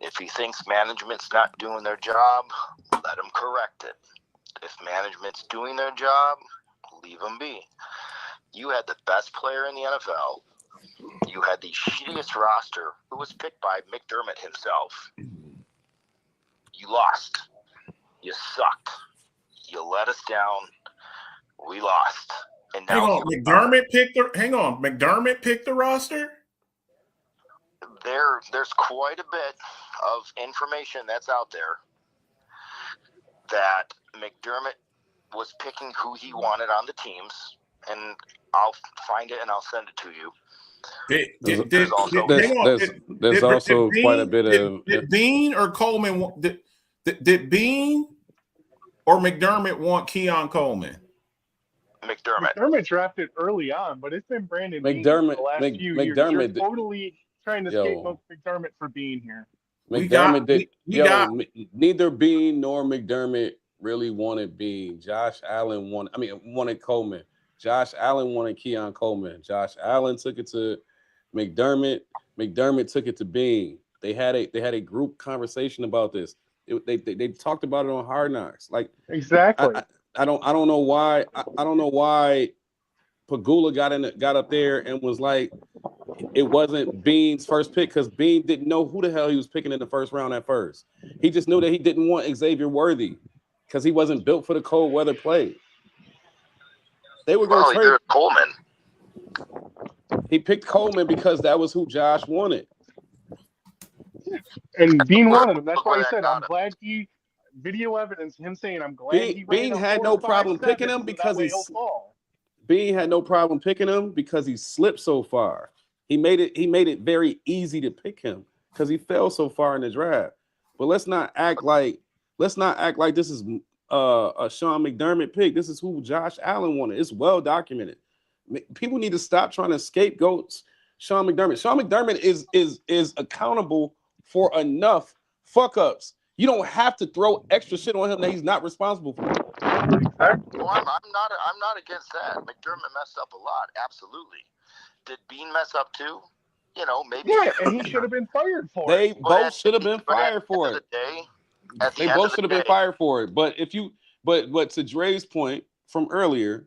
If he thinks management's not doing their job, let him correct it. If management's doing their job, leave them be. You had the best player in the NFL. You had the shittiest roster who was picked by McDermott himself. You lost. You sucked. You let us down. We lost. And now McDermott picked the roster? There's quite a bit of information that's out there that McDermott was picking who he wanted on the teams, and I'll find it and I'll send it to you. There's also quite a bit of. Did Bean or Coleman? Did Bean or McDermott want Keon Coleman? McDermott drafted early on, but it's been Brandon McDermott. Bean for the last few years. You're totally trying to scapegoat McDermott for being here. Neither Bean nor McDermott really wanted Bean. Josh Allen wanted Coleman. Josh Allen wanted Keon Coleman. Josh Allen took it to McDermott. McDermott took it to Bean. They had a group conversation about this. They talked about it on Hard Knocks. Like exactly. I don't know why. I don't know why Pegula got up there and was like, it wasn't Bean's first pick, because Bean didn't know who the hell he was picking in the first round at first. He just knew that he didn't want Xavier Worthy because he wasn't built for the cold weather play. They were going to trade Coleman. He picked Coleman because that was who Josh wanted. And Bean wanted him. That's why he said, I'm glad he video evidence, him saying, I'm glad Bean had no problem picking him because Bean had no problem picking him because he slipped so far. He made it very easy to pick him because he fell so far in the draft. But let's not act like this is a Sean McDermott pick. This is who Josh Allen wanted. It's well documented. People need to stop trying to scapegoat Sean McDermott. Sean McDermott is accountable for enough fuck ups. You don't have to throw extra shit on him that he's not responsible for. Well, I'm not against that. McDermott messed up a lot, absolutely. Did Bean mess up too? Maybe. Yeah, and he should have been fired for it. They both should have been fired for it. They both should have been fired for it. But to Dre's point from earlier,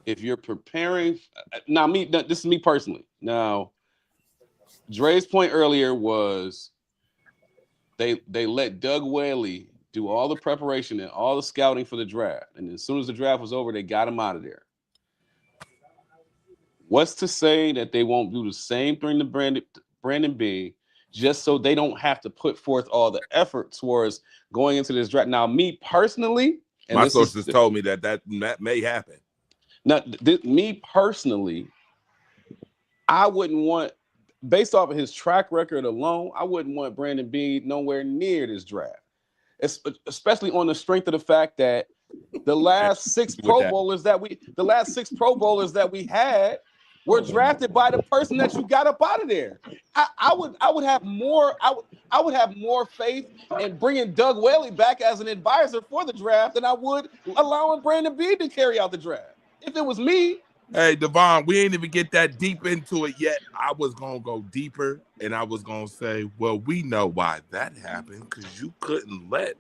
if you're preparing, this is me personally. Now, Dre's point earlier was they let Doug Whaley do all the preparation and all the scouting for the draft, and as soon as the draft was over, they got him out of there. What's to say that they won't do the same thing to Brandon Bean, just so they don't have to put forth all the effort towards going into this draft? Now, me personally, and my sources told me that may happen. Now, me personally, I wouldn't want, based off of his track record alone, I wouldn't want Brandon Bean nowhere near this draft, especially on the strength of the fact that the last six Pro Bowlers that we had were drafted by the person that you got up out of there. I would have more faith in bringing Doug Whaley back as an advisor for the draft than I would allowing Brandon Beane to carry out the draft. If it was me. Hey, Devon, we ain't even get that deep into it yet. I was going to go deeper, and I was going to say, well, we know why that happened, because you couldn't let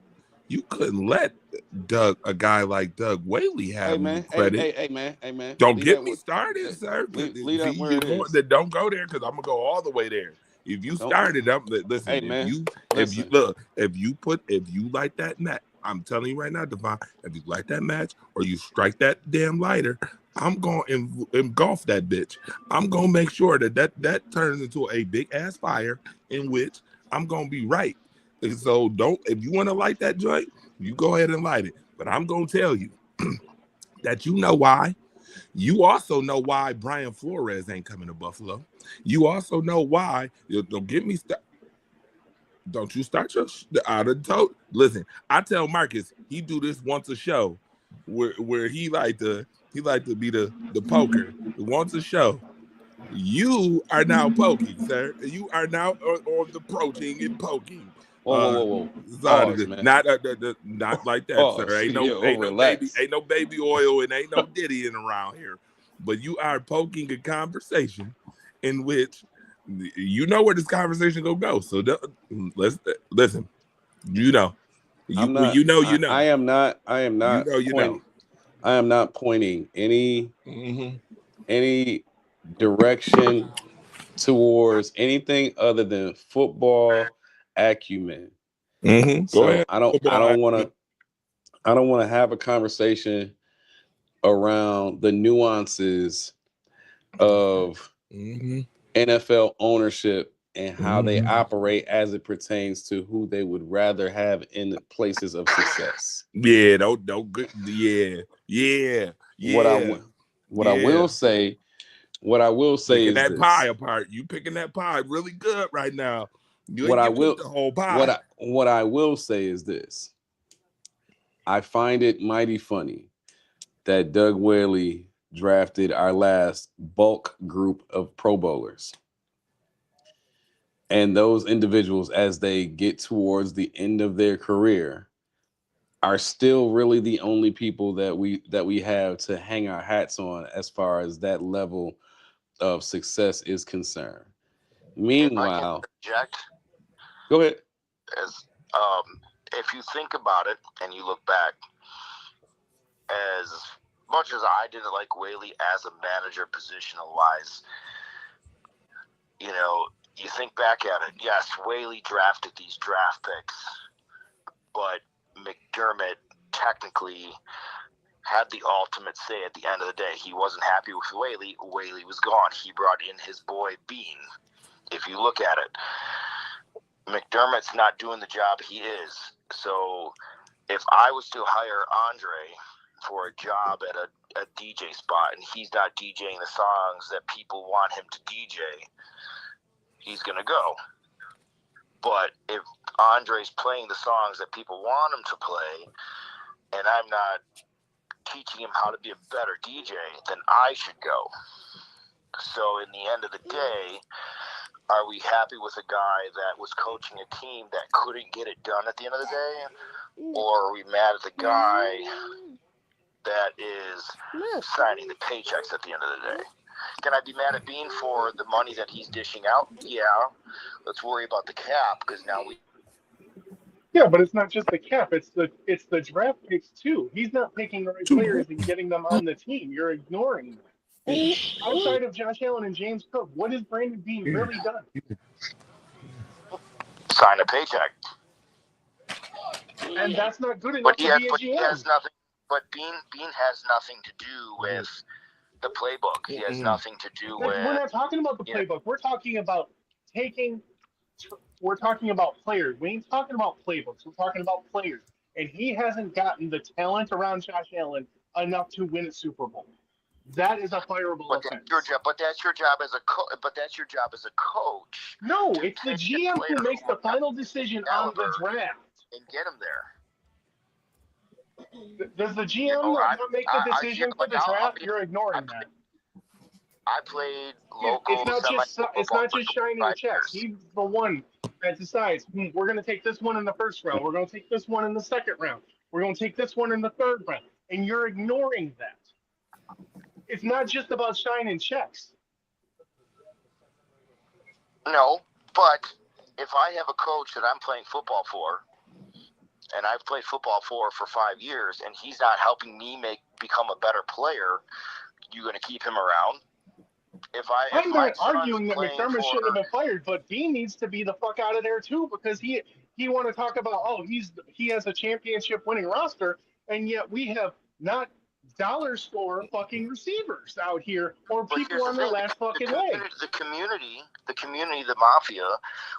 a guy like Doug Whaley have credit. Hey, man. Don't get me started, sir. Lead up where it is. Don't go there, because I'm going to go all the way there. If you started up, listen, hey, man, if you light that match, I'm telling you right now, Devon, if you light that match or you strike that damn lighter, I'm going to engulf that bitch. I'm going to make sure that turns into a big ass fire in which I'm going to be right. And so if you want to light that joint, you go ahead and light it. But I'm going to tell you that you know why. You also know why Brian Flores ain't coming to Buffalo. You also know why. Don't get me started. Don't you start your out of the tote. Listen, I tell Marcus he do this once a show where he like to be the poker once a show. You are now poking, sir. You are now on the protein and poking. Whoa. Pause, man. Not like that, Pause. sir. Ain't no baby oil and ain't no Diddying around here. But you are poking a conversation in which you know where this conversation gonna go. So let's listen. You know. I am not. I am not pointing any direction towards anything other than football acumen. Go ahead. I don't want to have a conversation around the nuances of NFL ownership and how they operate as it pertains to who they would rather have in places of success. Yeah, don't good. Yeah. What I will say picking is that this. pie apart. You picking that pie really good right now. What I will say is this. I find it mighty funny that Doug Whaley drafted our last bulk group of Pro Bowlers. And those individuals, as they get towards the end of their career, are still really the only people that we have to hang our hats on as far as that level of success is concerned. Meanwhile, go ahead. If you think about it and you look back, as much as I didn't like Whaley as a manager positional-wise, you think back at it. Yes, Whaley drafted these draft picks, but McDermott technically had the ultimate say at the end of the day. He wasn't happy with Whaley. Whaley was gone. He brought in his boy Beane. If you look at it, McDermott's not doing the job he is. So if I was to hire Andre for a job at a DJ spot and he's not DJing the songs that people want him to DJ, he's going to go. But if Andre's playing the songs that people want him to play and I'm not teaching him how to be a better DJ, then I should go. So in the end of the day, are we happy with a guy that was coaching a team that couldn't get it done at the end of the day? Or are we mad at the guy that is signing the paychecks at the end of the day? Can I be mad at Beane for the money that he's dishing out? Yeah. Let's worry about the cap, because now we... Yeah, but it's not just the cap. It's the draft picks, too. He's not picking the right players and getting them on the team. You're ignoring them. Outside of Josh Allen and James Cook, what has Brandon Beane really done? Sign a paycheck. And that's not good enough to be a GM. He has nothing. But Beane has nothing to do with the playbook. He has nothing to do with... We're not talking about the playbook. We're talking about players. We ain't talking about playbooks. We're talking about players. And he hasn't gotten the talent around Josh Allen enough to win a Super Bowl. That is a fireable offense. But that's your job as a coach. coach. No, it's the GM who makes the final decision on the draft. And get him there. Does the GM not make the decision for the draft? You're ignoring that. I played Yeah, local. it's not just shining 5 checks. years. He's the one that decides, we're going to take this one in the first round. We're going to take this one in the second round. We're going to take this one in the third round. And you're ignoring that. It's not just about shining checks. No, but if I have a coach that I'm playing football for, and I've played football for 5 years, and he's not helping me become a better player, you going to keep him around? I'm not arguing that McDermott shouldn't have been fired, but Dean needs to be the fuck out of there too, because he want to talk about, he has a championship winning roster, and yet we have not dollar store fucking receivers out here or people on their last fucking leg. The community, the mafia,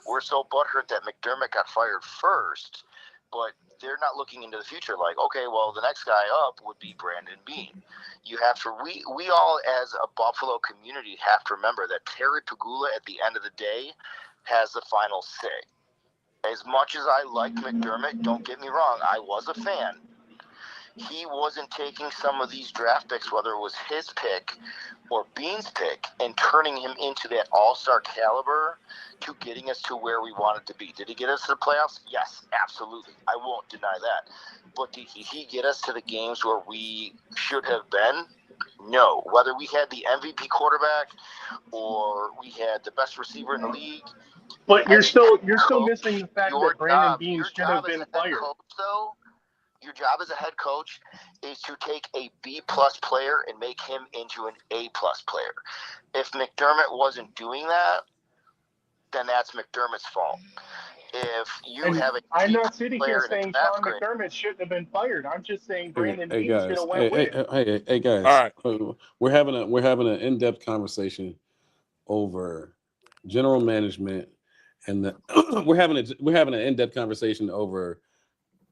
were so butthurt that McDermott got fired first, but they're not looking into the future like, okay, well, the next guy up would be Brandon Beane. You have to, we all as a Buffalo community have to remember that Terry Pegula at the end of the day has the final say. As much as I liked McDermott, don't get me wrong, I was a fan. He wasn't taking some of these draft picks, whether it was his pick or Beane's pick, and turning him into that all-star caliber to getting us to where we wanted to be. Did he get us to the playoffs? Yes, absolutely. I won't deny that. But did he get us to the games where we should have been? No. Whether we had the MVP quarterback or we had the best receiver in the league. But you're still missing the fact that Brandon Beane should have been fired. Your job as a head coach is to take a B-plus player and make him into an A-plus player. If McDermott wasn't doing that, then that's McDermott's fault. If you have a I'm not sitting here saying Sean McDermott shouldn't have been fired. I'm just saying Brandon Beane should have went with it. Hey guys! All right, we're having an in-depth conversation over general management, and we're having an in-depth conversation over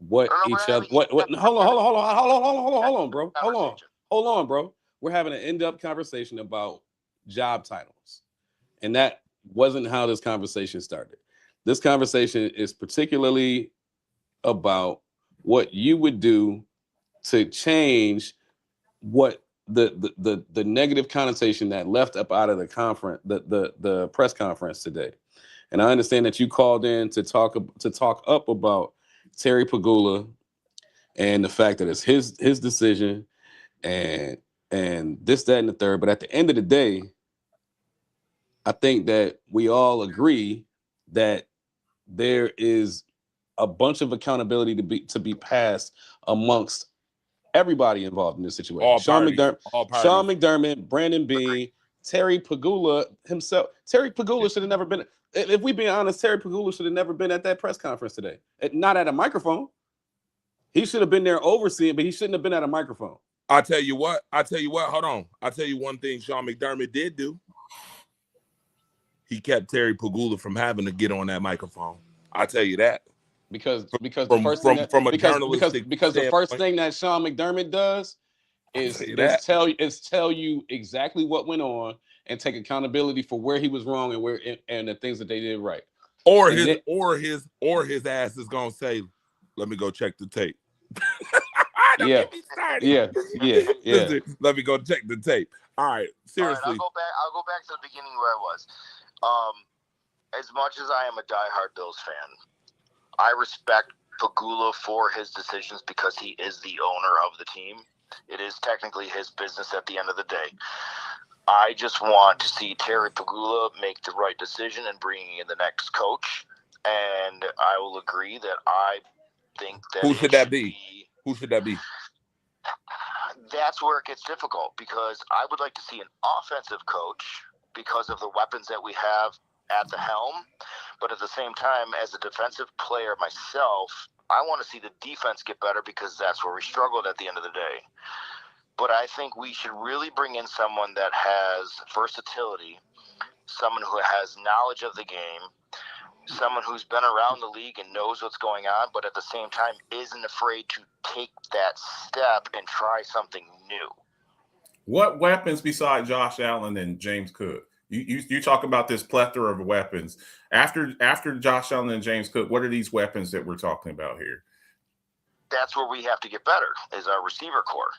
what each other. What? Hold on, bro. Hold on, bro. We're having an in-depth conversation about job titles, and that wasn't how this conversation started. This conversation is particularly about what you would do to change what the negative connotation that left up out of the conference, the press conference today. And I understand that you called in to talk up about Terry Pegula and the fact that it's his decision and this, that, and the third. But at the end of the day, I think that we all agree that there is a bunch of accountability to be passed amongst everybody involved in this situation. Sean McDermott, Brandon Beane, Terry Pegula himself. Terry Pegula should have never been. If we being honest, Terry Pegula should have never been at that press conference today. Not at a microphone. He should have been there overseeing, but he shouldn't have been at a microphone. I'll tell you what. Hold on. I'll tell you one thing Sean McDermott did do. He kept Terry Pegula from having to get on that microphone. I'll tell you that. Because the first thing that Sean McDermott does is tell you exactly what went on and take accountability for where he was wrong and the things that they did right. Or his ass is gonna say, "Let me go check the tape." Yeah. Let me go check the tape. All right, seriously. All right, I'll go back to the beginning where I was. As much as I am a diehard Bills fan, I respect Pegula for his decisions because he is the owner of the team. It is technically his business at the end of the day. I just want to see Terry Pegula make the right decision in bringing in the next coach, and I will agree that I think that Who should that be? That's where it gets difficult because I would like to see an offensive coach because of the weapons that we have at the helm. But at the same time, as a defensive player myself, I want to see the defense get better because that's where we struggled at the end of the day. But I think we should really bring in someone that has versatility, someone who has knowledge of the game, someone who's been around the league and knows what's going on, but at the same time isn't afraid to take that step and try something new. What weapons besides Josh Allen and James Cook? You talk about this plethora of weapons. After Josh Allen and James Cook, what are these weapons that we're talking about here? That's where we have to get better, is our receiver core.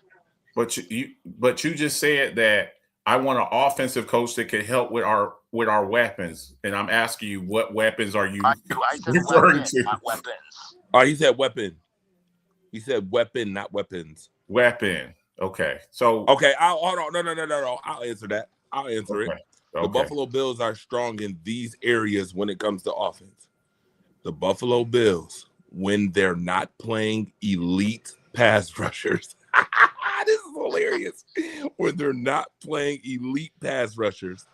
But you just said that I want an offensive coach that can help with our weapons. And I'm asking you, what weapons are you I said referring weapon, to? not weapons. Oh, he said weapon. He said weapon, not weapons. Weapon. Okay. So Okay, hold on. No. I'll answer that. I'll answer it. The Okay. Buffalo Bills are strong in these areas when it comes to offense. The Buffalo Bills, when they're not playing elite pass rushers, this is hilarious. When they're not playing elite pass rushers,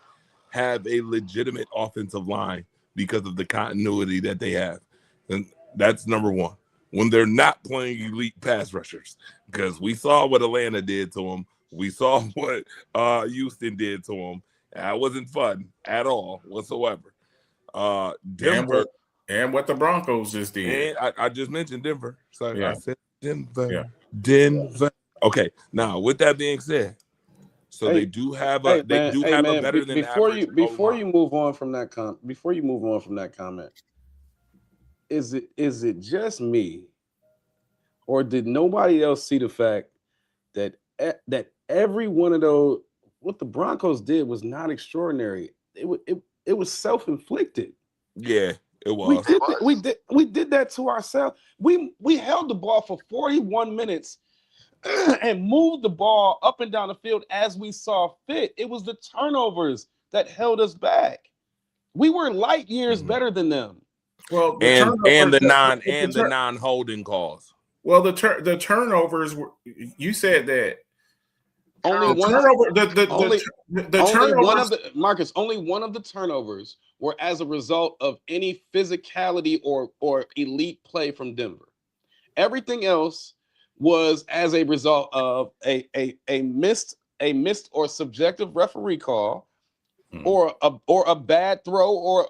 have a legitimate offensive line because of the continuity that they have. And that's number one. When they're not playing elite pass rushers, because we saw what Atlanta did to them. We saw what Houston did to them. That wasn't fun at all whatsoever. Denver. And what the Broncos just did. And I just mentioned Denver. So Yeah. I said Denver. Yeah. Denver. Okay. Now, with that being said, so they do have a better than average. Before you move on from that comment, is it just me, or did nobody else see the fact that every one of those, what the Broncos did was not extraordinary. It was self-inflicted. Yeah, it was. We did that to ourselves. We held the ball for 41 minutes and moved the ball up and down the field as we saw fit. It was the turnovers that held us back. We were light years better than them. Well, the non-holding calls. Well, the turnovers were. You said that only one of the turnovers were as a result of any physicality or elite play from Denver. Everything else was as a result of a missed or subjective referee call, or a bad throw, or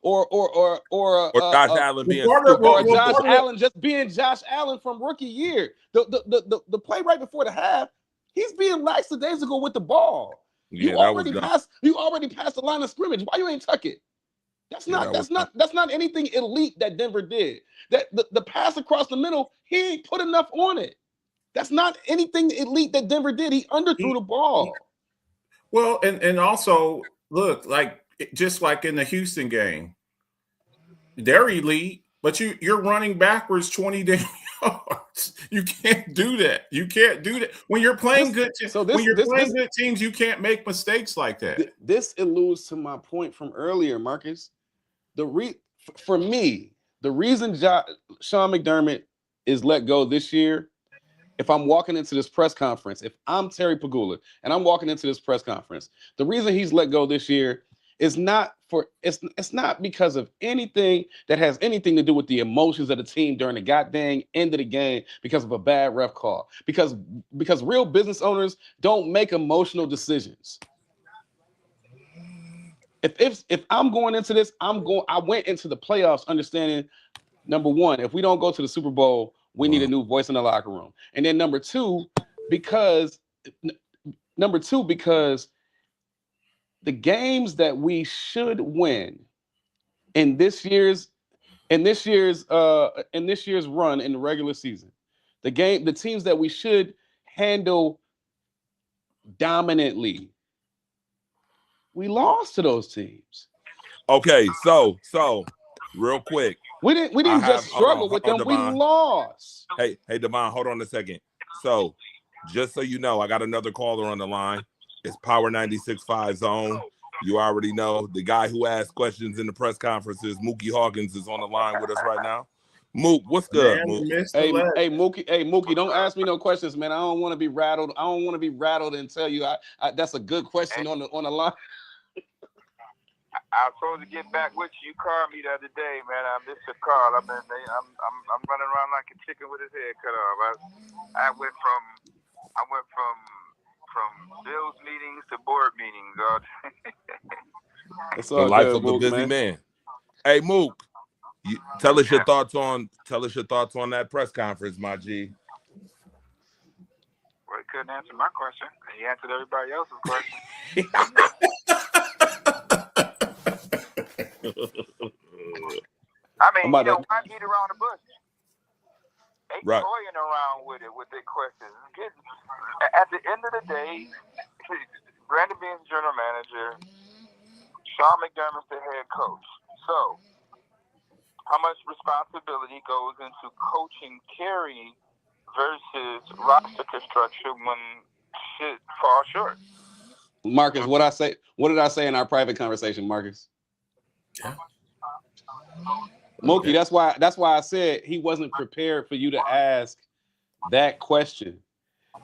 Josh Allen being Josh Allen just being Josh Allen from rookie year. The play right before the half, he's being lackadaisical with the ball. Yeah, you already passed the line of scrimmage. Why you ain't tuck it? That's not anything elite that Denver did. That the pass across the middle, he ain't put enough on it. That's not anything elite that Denver did. He underthrew the ball. Well, and also look, just like in the Houston game, they're elite, but you're running backwards 20 damn yards. You can't do that. You can't do that when you're playing good. Good teams, you can't make mistakes like that. This alludes to my point from earlier, Marcus. For me, the reason Sean McDermott is let go this year, if I'm walking into this press conference, if I'm Terry Pegula and I'm walking into this press conference, the reason he's let go this year is not because of anything that has anything to do with the emotions of the team during the goddamn end of the game because of a bad ref call. Because real business owners don't make emotional decisions. If I'm going into this, I went into the playoffs understanding, number one, if we don't go to the Super Bowl, we need a new voice in the locker room. And then number two, because the games that we should win in this year's run in the regular season, the teams that we should handle dominantly, we lost to those teams. Okay, so real quick, we didn't just struggle with them. We lost. Hey, Devon, hold on a second. So, just so you know, I got another caller on the line. It's Power 96.5 Zone. You already know the guy who asked questions in the press conferences, Mookie Hawkins, is on the line with us right now. Mook, what's good, Mook? Hey, Mookie, don't ask me no questions, man. I don't want to be rattled. I don't want to be rattled and tell you that's a good question on the line. I was supposed to get back with you. You called me the other day, man. I missed your call. I'm running around like a chicken with his head cut off. I went from Bills meetings to board meetings. It's the all life good, of a busy man. Hey, Mook, tell us your thoughts on that press conference, my G. Well, he couldn't answer my question. He answered everybody else's question. I mean, why beat around the bush? They toying around with it with their questions. At the end of the day, Brandon Beane's general manager. Sean McDermott's the head coach. So, how much responsibility goes into coaching Terry versus roster construction when shit falls short? Marcus, what did I say in our private conversation, Marcus? Yeah. Mookie, that's why I said he wasn't prepared for you to ask that question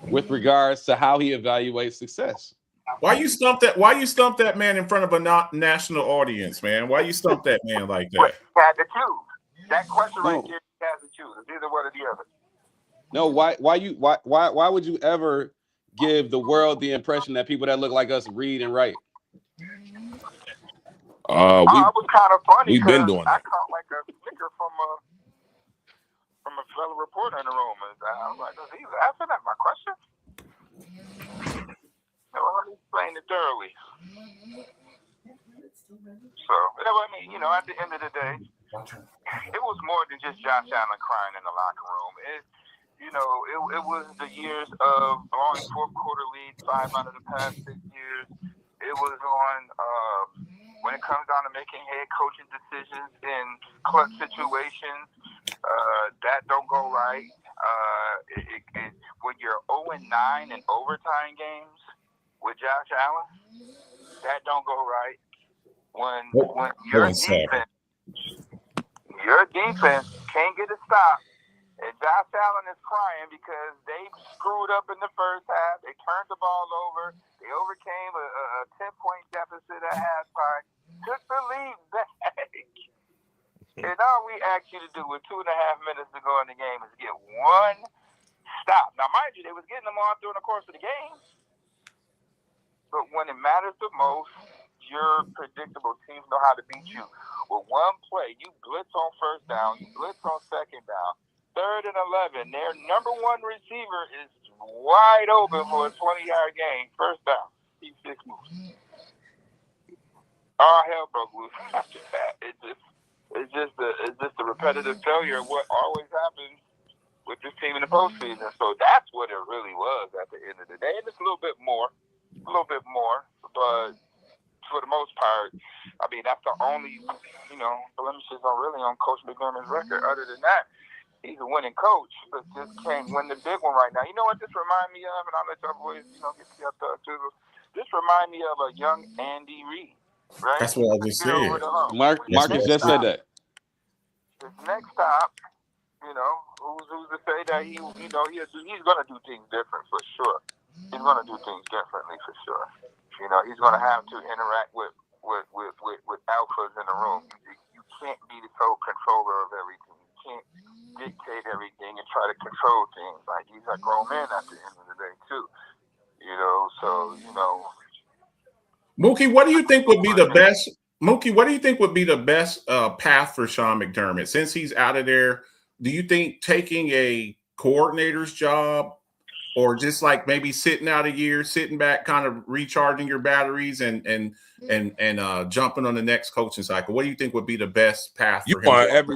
with regards to how he evaluates success. Why you stump that man in front of a national audience, man? Why you stump that man like that? Had to choose. That question right there, he has to choose. It's either one or the other. No, why would you ever give the world the impression that people that look like us read and write? It was kind of funny. We've been doing I that. caught like a snicker from a fellow reporter in the room, and I was like, "Is he laughing at my question?" Well, let me explain it thoroughly. So, I mean, at the end of the day, it was more than just Josh Allen crying in the locker room. It was the years of blowing fourth quarter leads 5 out of the past 6 years. It was on when it comes down to making head coaching decisions in clutch situations. That don't go right. When you're 0-9 in overtime games with Josh Allen, that don't go right. When your defense can't get a stop, and Josh Allen is crying because they screwed up in the first half. They turned the ball over. They overcame a 10-point deficit at halftime. Took the lead back. And all we asked you to do with 2.5 minutes to go in the game is get one stop. Now, mind you, they was getting them all during the course of the game. But when it matters the most, you're predictable. Teams know how to beat you. With one play, you blitz on first down, you blitz on second down, 3rd and 11. Their number one receiver is wide open for a 20-yard gain. First down. He's 6 moves. All hell broke loose after that. It's just the repetitive failure of what always happens with this team in the postseason. So that's what it really was at the end of the day. And it's a little bit more. But for the most part, I mean, that's the only, blemishes on Coach McDermott's record. Other than that, he's a winning coach, but just can't win the big one right now. You know what this reminds me of? And I'll let y'all boys, get you up there too. This reminds me of a young Andy Reid, right? That's what I just said. Marcus just said that. His next stop, who's to say that he's going to do things different for sure. He's going to do things differently for sure. He's going to have to interact with alphas in the room. You can't be the sole controller of everything. You can't dictate everything and try to control things. Like, he's a grown man at the end of the day too. Mookie, what do you think would be the best? Mookie, what do you think would be the best path for Sean McDermott since he's out of there? Do you think taking a coordinator's job, or just like maybe sitting out a year, sitting back, kind of recharging your batteries and jumping on the next coaching cycle? What do you think would be the best path for him?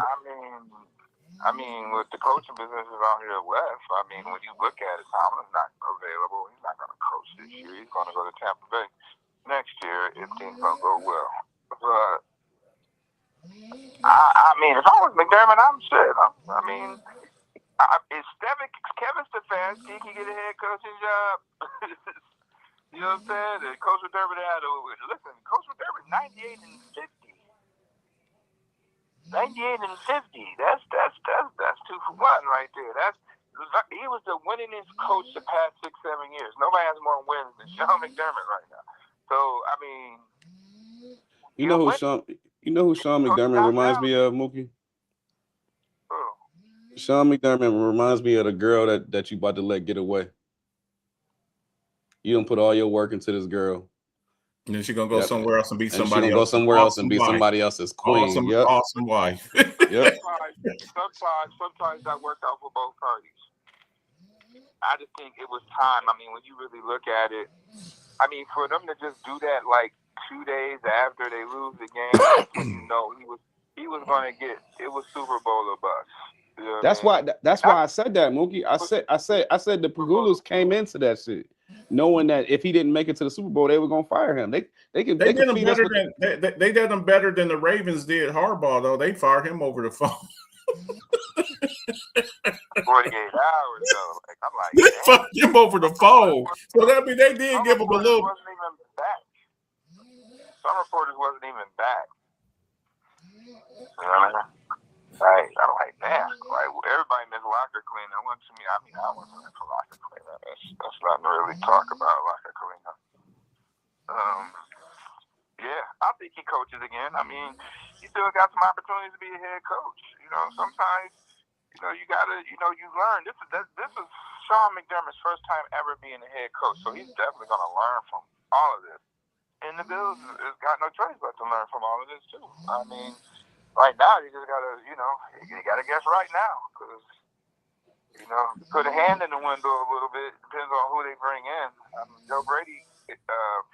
I mean, with the coaching businesses out here west, I mean, when you look at it, Tomlin's not available. He's not going to coach this year. He's going to go to Tampa Bay next year if things don't go well. But I mean, if I was McDermott, I'm shit. If Kevin Stefanski can get a head coaching job, you know what I'm saying? And Coach McDermott Coach McDermott 98-50. 98-50. That's 2 for 1 right there. He was the winningest coach the past 6-7 years. Nobody has more wins than Sean McDermott right now. So I mean, you know who Sean McDermott reminds me of, Mookie? Who? Sean McDermott reminds me of the girl that you about to let get away. You don't put all your work into this girl. And then she's gonna go somewhere else and be somebody else. Go somewhere else and be somebody else's queen. Awesome wife. Yep. Sometimes that worked out for both parties. I just think it was time. I mean, when you really look at it, I mean, for them to just do that like 2 days after they lose the game, he was going to get it was Super Bowl or bust. You know That's why I said that, Mookie. I said the Pagulas came into that shit. knowing that if he didn't make it to the Super Bowl, they were gonna fire him. They They can did him feed us better with than they did him better than the Ravens did Harbaugh, though. They fired him over the phone. 48 hours though. Like, I'm like, They damn. fired him over the phone. So that mean they did Some give him a reporters little. wasn't even back. Some reporters wasn't even back. You know what I mean? Like, I'm like, damn. Like, everybody missed locker cleaning. I wasn't in for locker cleaning. That's nothing to really talk about, locker cleaning. Yeah, I think he coaches again. I mean, he still got some opportunities to be a head coach. You know, sometimes, you know, you gotta, you know, you learn. This is Sean McDermott's first time ever being a head coach, so he's definitely gonna learn from all of this. And the Bills has got no choice but to learn from all of this too. I mean, right now you just gotta, you know, you gotta guess right now because, you know, put a hand in the window a little bit. Depends on who they bring in. Joe Brady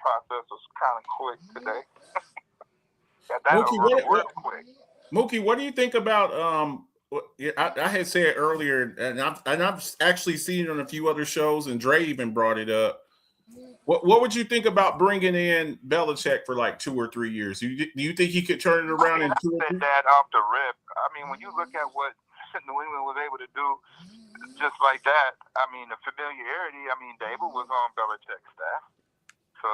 process was kind of quick today. Got that over quick. Mookie, what do you think about I had said earlier, and I've actually seen it on a few other shows, and Dre even brought it up. What would you think about bringing in Belichick for like 2 or 3 years? Do you think he could turn it around in 2 or 3? I said that off the rip. I mean, when you look at what New England was able to do, just like that. I mean, the familiarity. I mean, Dable was on Belichick's staff. So,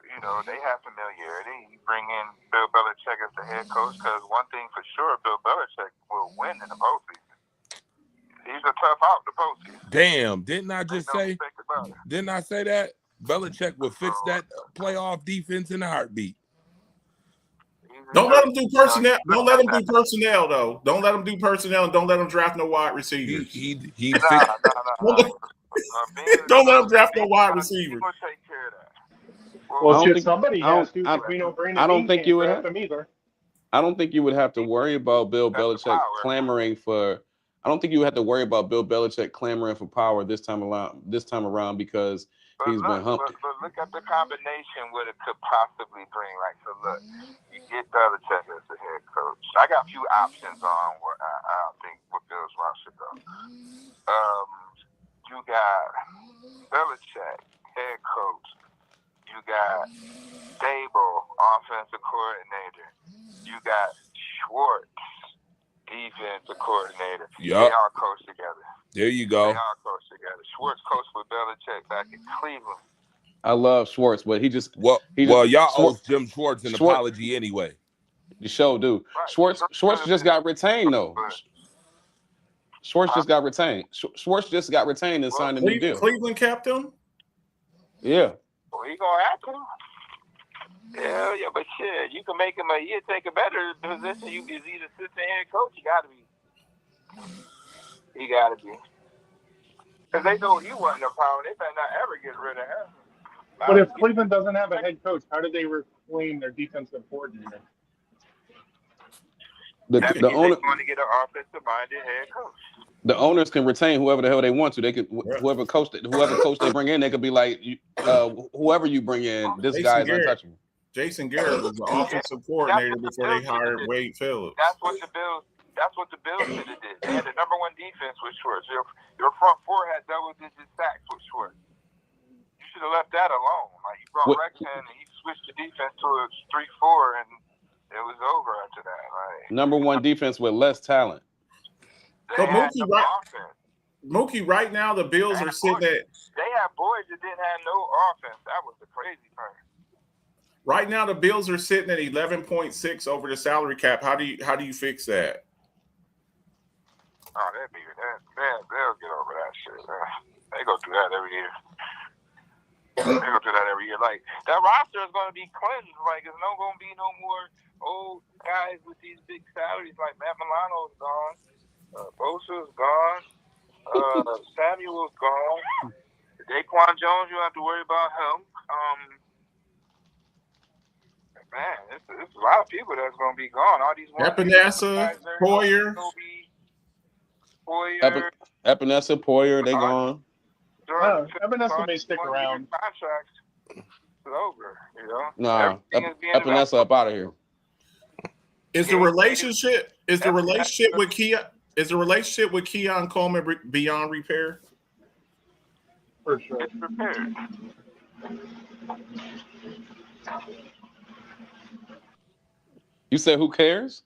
you know, they have familiarity. You bring in Bill Belichick as the head coach because one thing for sure, Bill Belichick will win in the postseason. He's a tough out in the postseason. Damn, didn't I just say? Didn't I say that Belichick would fix that playoff defense in a heartbeat? Don't let him do personnel. Don't let him do personnel though. Don't let him do personnel, and don't let him draft no wide receivers. He Don't let him draft no wide receivers. We'll take care of that. Well, shit, somebody has to. We know Brandon. I don't think you would have him either. I don't think you would have to worry about Bill Belichick clamoring for. I don't think you would have to worry about Bill Belichick clamoring for power this time around because he's been humped. But look at the combination what it could possibly bring. Like, so look, you get Belichick as the head coach. I got a few options on what I think what Bill's roster goes. You got Belichick, head coach. You got Dable, offensive coordinator. You got Schwartz, defensive coordinator. Yep. They all coach together. There you go. They all coach together. Schwartz coached with Belichick back in Cleveland. I love Schwartz, but he just y'all owe Jim Schwartz an apology anyway. The show, dude. Right. Schwartz just got retained though. Schwartz just got retained. Schwartz just got retained and signed a new deal. Cleveland kept him. Yeah. Well, he gonna have to. Yeah, but shit, you can make him take a better position. You can either assistant head coach. You gotta be. Because they know he wasn't a power. They better not ever get rid of him. But if Cleveland doesn't have a head coach, how did they reclaim their defensive coordinator? The owner going to get an offensive-minded head coach. The owners can retain whoever the hell they want to. They could whoever coach they bring in. They could be like, whoever you bring in, this guy's untouchable. Jason Garrett was the offensive coordinator before they hired Wade Phillips. That's what the Bills should have did. They had the number one defense with Schwartz. Your front four had double-digit sacks with Schwartz. You should have left that alone. Like, you brought Rex in and he switched the defense to a 3-4, and it was over after that. Like, number one defense with less talent. But Mookie, right now the Bills are sitting at. They have boys that didn't have no offense. That was the crazy part. Right now the Bills are sitting at 11.6 over the salary cap. How do you fix that? Oh, they'll get over that shit. They go through that every year. Like, that roster is going to be cleansed. Like, there's not going to be no more old guys with these big salaries. Like, Matt Milano's gone. Bosa's gone. Samuel's gone. Daquan Jones, you don't have to worry about him. Man, it's a lot of people that's going to be gone. All these Epinesa, Poyer. Epinesa, Poyer, they gone. Epinesa may stick around. Contracts is over, you know. Nah, Epinesa up out of here. Is the relationship with Keon Coleman beyond repair? For sure. It's repaired. You said who cares?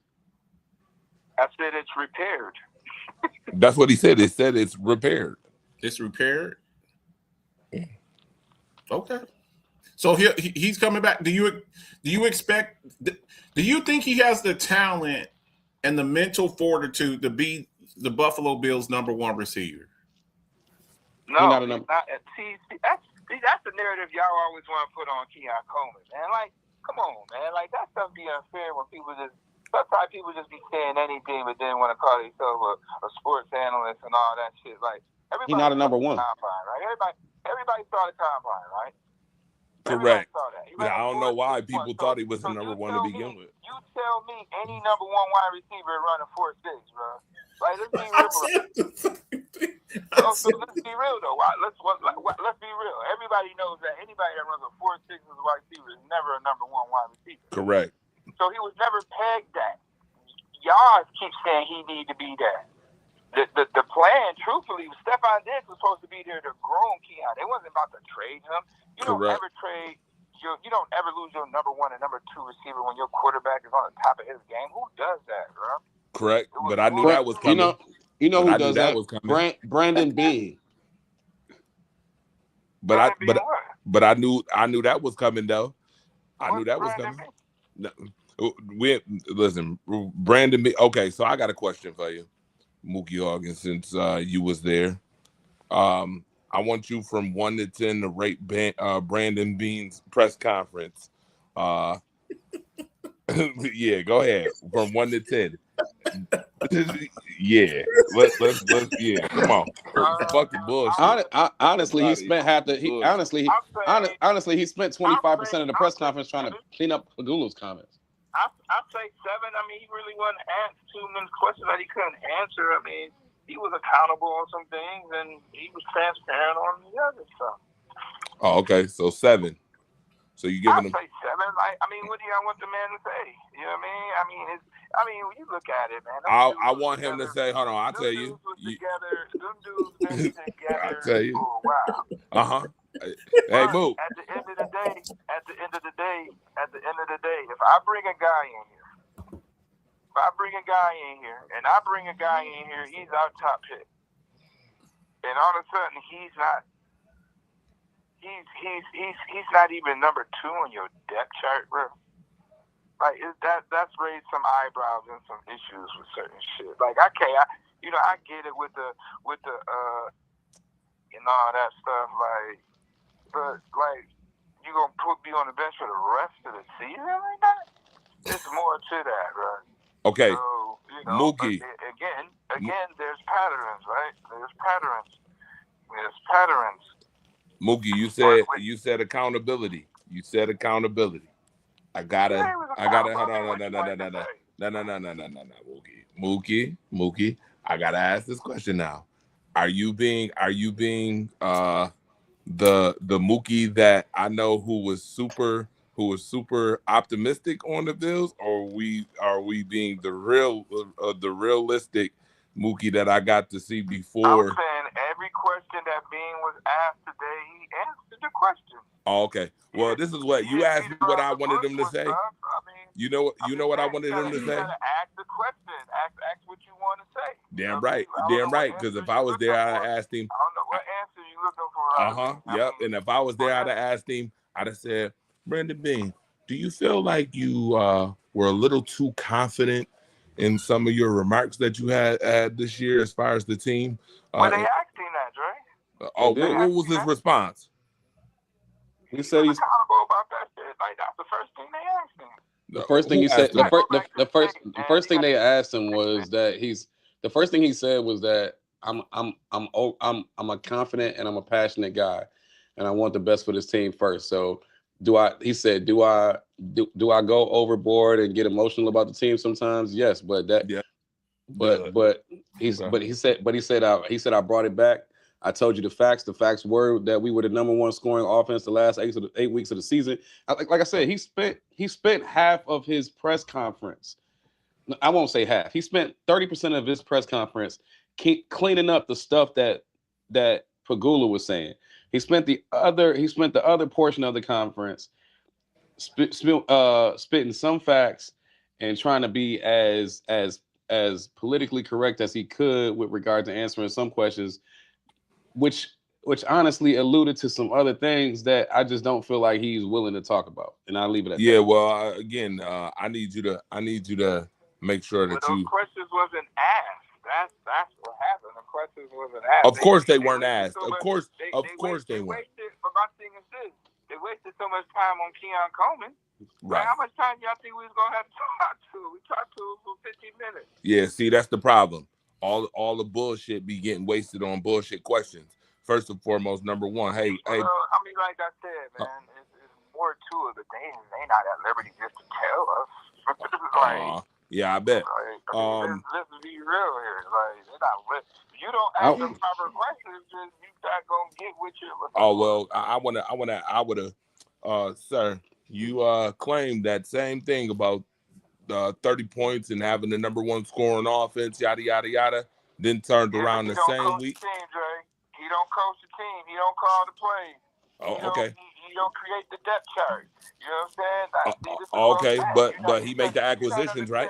I said it's repaired. That's what he said. It said it's repaired. It's repaired. Okay. So he's coming back. Do you expect? Do you think he has the talent and the mental fortitude to be the Buffalo Bills' number one receiver? No, He not a he's number- not. See, that's the narrative y'all always want to put on Keon Coleman, man. Like, come on, man. Like, that stuff be unfair when people just. Sometimes people just be saying anything, but then want to call themselves a sports analyst and all that shit. Like, everybody. He's not a number one. Combine, right? Everybody saw the combine, right? Correct. Everybody saw that. Yeah, I don't know why people thought he was the So number you one to tell begin me- with. You tell me any number one wide receiver running 4.6, bro. Like, let's be real. So let's be real though. Let's be real. Everybody knows that anybody that runs a 4.6 as a wide receiver is never a number one wide receiver. Correct. So he was never pegged that. Y'all keep saying he need to be that. The plan, truthfully, Stephon Diggs was supposed to be there to groom Keon. They wasn't about to trade him. You don't Correct. ever trade. You don't ever lose your number one and number two receiver when your quarterback is on the top of his game. Who does that, bro? Correct. But I knew that was coming. You know But I who knew does that that? was coming. Brandon Bean. But I knew that was coming though. I knew What's that was Brandon coming. No, listen, Brandon. Okay, so I got a question for you, Mookie Hawkins. Since you was there, I want you from 1 to 10 to rate Brandon Bean's press conference. Yeah, go ahead. From 1 to 10. Yeah, let's yeah. Come on, fuck the bullshit. Honestly, he spent half the. Bullshit. Honestly, he spent 25% of the press conference trying to clean up Pagula's comments. I'd say 7. I mean, he really wasn't asked too many questions that he couldn't answer. I mean, he was accountable on some things, and he was transparent on the other stuff. Oh, okay, so 7. So you giving him? I'd say 7. Like, I mean, what do y'all want the man to say? You know what I mean? I mean, when you look at it, man. I want him to say, hold on, I'll tell you. Them dudes been together. I'll tell you. For a while. Uh-huh. Hey, Moo. At the end of the day, if I bring a guy in here, and I bring a guy in here, he's our top pick. And all of a sudden, he's not even number 2 on your depth chart, bro. Like that's raised some eyebrows and some issues with certain shit. Like, okay, I get it with the and all that stuff, like, but like, you gonna be on the bench for the rest of the season like that? There's more to that, right? Okay, So, Mookie. Again, there's patterns, right? There's patterns. Mookie, you said accountability. You said accountability. I gotta hold on. No, Mookie. I gotta ask this question now. Are you being the Mookie that I know who was super optimistic on the Bills, or are we being the realistic Mookie that I got to see before? I'm saying every question that Bean was asked today, he answered the question. Oh, okay. Well, this is what you asked me what I wanted him to say. You know what I wanted him to say? You gotta ask the question. Ask what you want to say. Damn right. Because if I was there, I'd have asked him. I don't know what answer you looking for. Yep. And if I was there, I'd have asked him. I'd have said, Brandon Bean, do you feel like you were a little too confident in some of your remarks that you had this year as far as the team? Well, they asked him that, right? What was his response? He said he's accountable about that shit. Like, that's the first thing they asked him. The first thing he said, the first thing they asked him was that the first thing he said was that I'm a confident and I'm a passionate guy, and I want the best for this team first. So do I go overboard and get emotional about the team sometimes? Yes, but he said I brought it back. I told you the facts. The facts were that we were the number 1 scoring offense the last 8 weeks of the season. Like I said, he spent half of his press conference. I won't say half. He spent 30% of his press conference cleaning up the stuff that Pagula was saying. He spent the other portion of the conference spitting some facts and trying to be as politically correct as he could with regard to answering some questions, which honestly alluded to some other things that I just don't feel like he's willing to talk about. And I'll leave it at that. Yeah, well, again, I need you to make sure that those questions wasn't asked. That's what happened. The questions wasn't asked. Of course they weren't asked. So Of much, course they weren't. Wasted, but my thing is this: they wasted so much time on Keon Coleman. Right. How much time y'all think we was gonna have to talk to? We talked to him for 15 minutes. Yeah, see, that's the problem. All the bullshit be getting wasted on bullshit questions. First and foremost, number one, hey. Well, I mean, like I said, man, it's more to it, but they not at liberty just to tell us. Yeah, I bet. Let's be real here. Like, they're not. You don't ask them proper questions, then you not gonna get what you. Oh well, I would have, sir. You claimed that same thing about 30 points and having the number one scoring offense, yada yada yada. Then turned around the same week. Team, Dre. He don't coach the team. He don't call the plays. Oh, okay. He don't create the depth chart. You know what I'm saying? Okay, but he make the acquisitions, right?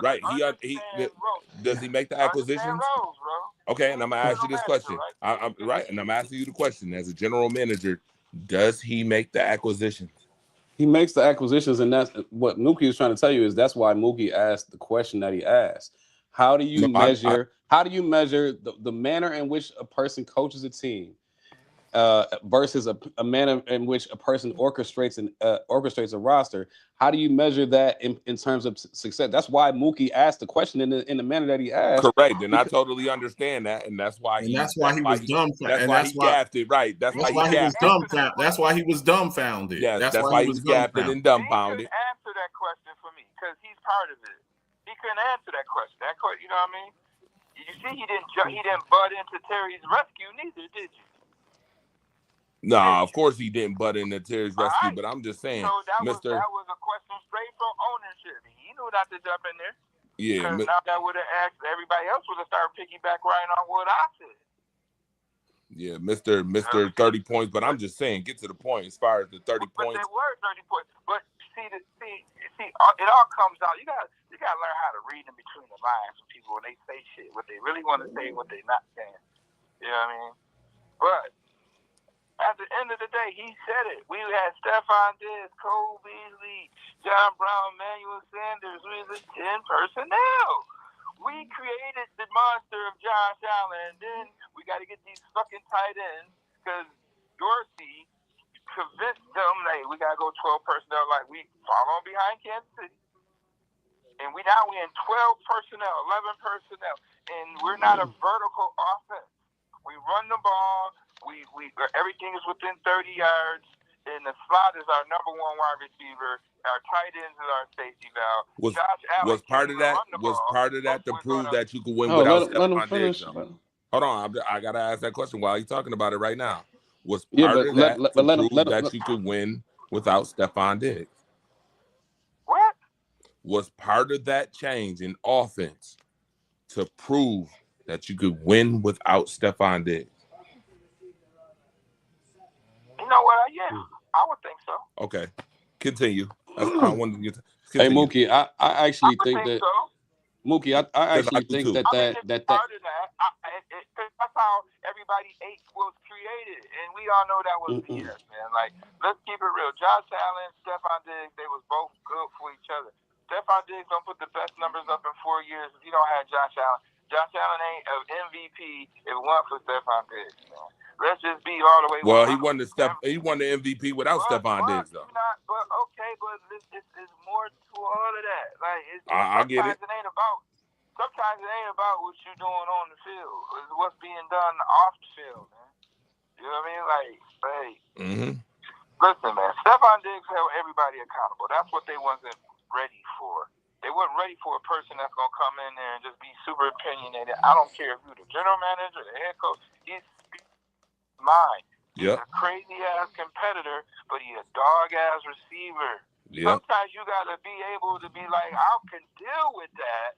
Right. He does he make the acquisitions? Roles, bro. Okay, and I'm gonna ask you this question. I'm right, and I'm asking you the question as a general manager: does he make the acquisitions? He makes the acquisitions, and that's what Mookie is trying to tell you. Is that's why Mookie asked the question that he asked. How do you measure? How do you measure the manner in which a person coaches a team versus a manner in which a person orchestrates a roster? How do you measure that in terms of success? That's why Mookie asked the question in the manner that he asked. Correct, and I totally understand that, and that's why he was dumbfounded. That's why he gaffed it. Right. That's why he was dumbfounded. That's why he was dumbfounded. Yes, that's why he was gaffed and dumbfounded. He couldn't answer that question for me because he's part of it. He couldn't answer that question. You know what I mean? You see, he didn't butt into Terry's rescue neither, did you? Nah, of course he didn't butt into Terry's rescue, but I'm just saying, so that Mr. that was a question straight from ownership. He knew not to jump in there. Yeah, because now that would have asked everybody else would have started piggyback right on what I said. Yeah, Mr. 30 points, but I'm just saying, get to the point as far as the 30 points. But they were 30 points. But see, it all comes out. You gotta learn how to read in between the lines from people when they say shit, what they really want to say, what they're not saying. You know what I mean? But at the end of the day, he said it. We had Stephon Diggs, Cole Beasley, John Brown, Emmanuel Sanders. We was 10 personnel. We created the monster of Josh Allen, and then we got to get these fucking tight ends because Dorsey convinced them, like, we got to go 12 personnel, like we following behind Kansas City. And we in 12 personnel, 11 personnel, and we're not a vertical offense. We run the ball. We everything is within 30 yards, and the slot is our number one wide receiver. Our tight ends is our safety valve. Was part of that to prove that you could win without Stephon Diggs? Hold on, I gotta ask that question while you're talking about it right now. Was part of that to prove that you could win without Stephon Diggs? What? Was part of that change in offense to prove that you could win without Stephon Diggs? You know what? Yeah, I would think so. Okay, continue. I wanted to get. Hey Mookie, I actually think that. So. Mookie, I actually think that part of that. That's how everybody was created, and we all know that was BS, man. Like, let's keep it real. Josh Allen, Stephon Diggs, they was both good for each other. Stephon Diggs don't put the best numbers up in 4 years if you don't have Josh Allen. Josh Allen ain't an MVP if it weren't for Stephon Diggs, man. Let's just be all the way. Well, he won the MVP without Stephon Diggs, though. It's more to all of that. Like, I get it. Sometimes it ain't about what you're doing on the field. It's what's being done off the field, man. You know what I mean? Like, hey. Listen, man. Stephon Diggs held everybody accountable. That's what they wasn't ready for. They weren't ready for a person that's gonna come in there and just be super opinionated. I don't care if you're the general manager, the head coach. He's mine. He's a crazy ass competitor, but he's a dog ass receiver. Yep. Sometimes you gotta be able to be like, I can deal with that.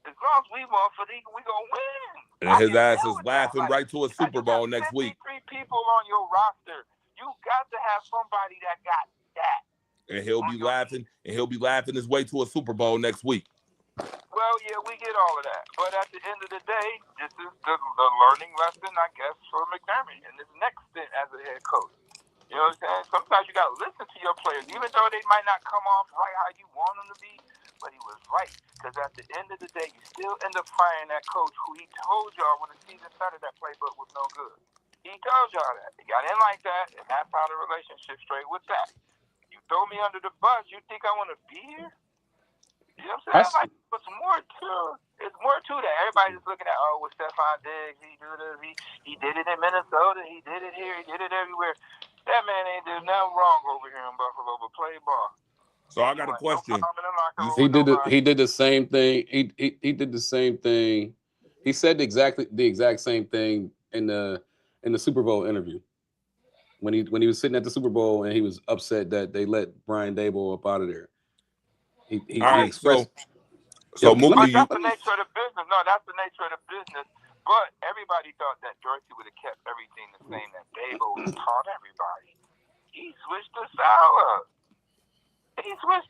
As long as we won for these, we gonna win. And his ass is laughing right to a Super Bowl next week. 53% people on your roster. You got to have somebody that got that. And he'll be laughing, his way to a Super Bowl next week. Well, yeah, we get all of that. But at the end of the day, this is the learning lesson, I guess, for McDermott in his next stint as a head coach. You know what I'm saying? Sometimes you got to listen to your players, even though they might not come off right how you want them to be. But he was right. Because at the end of the day, you still end up firing that coach who he told y'all when the season started that playbook was no good. He told y'all that. He got in like that, and that's how the relationship straight with that. You throw me under the bus, you think I want to be here? You know what I'm saying? Like, it's more to that. Everybody's looking at, oh, with Stephon Diggs, he do this, he did it in Minnesota, he did it here, he did it everywhere. That man ain't did nothing wrong over here in Buffalo, but play ball. So I got a question. He did the same thing. He did the same thing. He said the exact same thing in the Super Bowl interview. When he was sitting at the Super Bowl and he was upset that they let Brian Daboll up out of there. He expressed. So Mookie, that's the nature of the business. No, that's the nature of the business. But everybody thought that Dorsey would have kept everything the same that Daboll taught everybody. He switched the style up. Man. He's supposed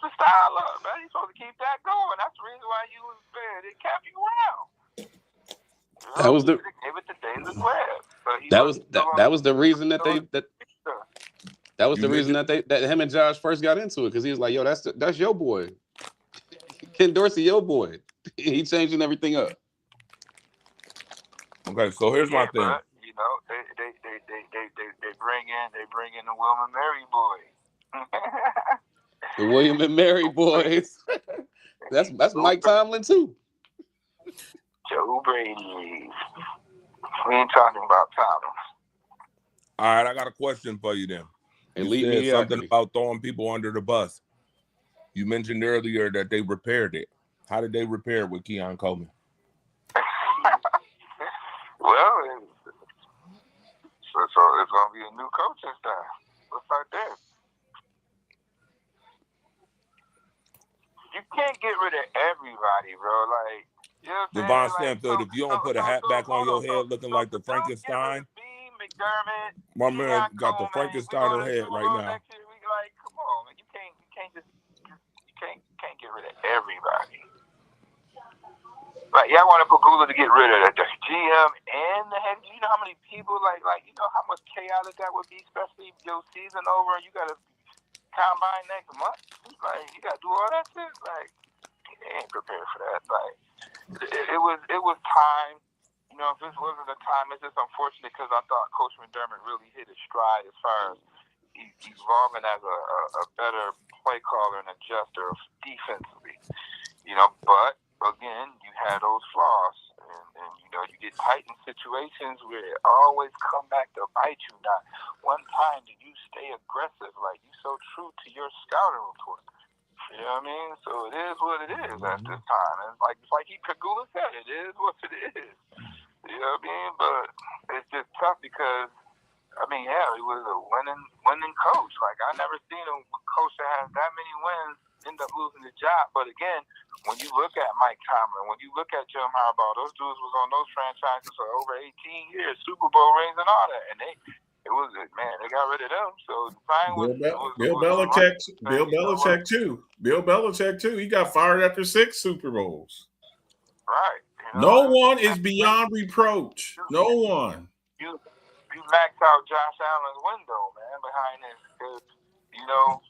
to keep that going. That's the reason why you was there. It kept you around. That was the. Give it to David Webb. That was the reason that him and Josh first got into it, because he was like, "Yo, that's your boy, Ken Dorsey, your boy." He changing everything up. Okay, so here's my thing. But, you know, they bring in the William and Mary boy. The William and Mary boys. That's Mike Tomlin too. Joe Brady. We ain't talking about Tomlin. All right, I got a question for you then. You said something about throwing people under the bus. You mentioned earlier that they repaired it. How did they repair it with Keon Coleman? Well, so it's going to be a new coaching staff. Let's start there. You can't get rid of everybody, bro. Like, you know what Devon Stanfield, if you don't put a hat back on your head looking like the Frankenstein, McDermott, my man got the Frankenstein head right now. Like, come on, man. You can't get rid of everybody. Like, y'all want to Pagula to get rid of the GM and the head. You know how many people, like you know how much chaotic that would be, especially if your season over and you got to combine next month. Like, you got to do all that shit. Like, they ain't prepared for that. Like, it was time. You know, if this wasn't the time, it's just unfortunate because I thought Coach McDermott really hit his stride as far as evolving as a better play caller and adjuster defensively. You know, but again, you had those flaws, and you know, you get tight in situations where it always come back to bite you. Not one time did you stay aggressive, like you so true to your scouting report. You know what I mean? So it is what it is at this time. And it's like Pagula said, it is what it is. You know what I mean? But it's just tough because, I mean, yeah, he was a winning coach. Like, I never seen a coach that has that many wins end up losing the job. But again, when you look at Mike Tomlin, when you look at Jim Harbaugh, those dudes was on those franchises for over 18 years, Super Bowl rings and all that. And they got rid of them. So Bill Belichick too. Bill Belichick too. He got fired after 6 Super Bowls. Right. You know, no one is beyond reproach. No one. You maxed out Josh Allen's window, man, behind this. Cause, you know,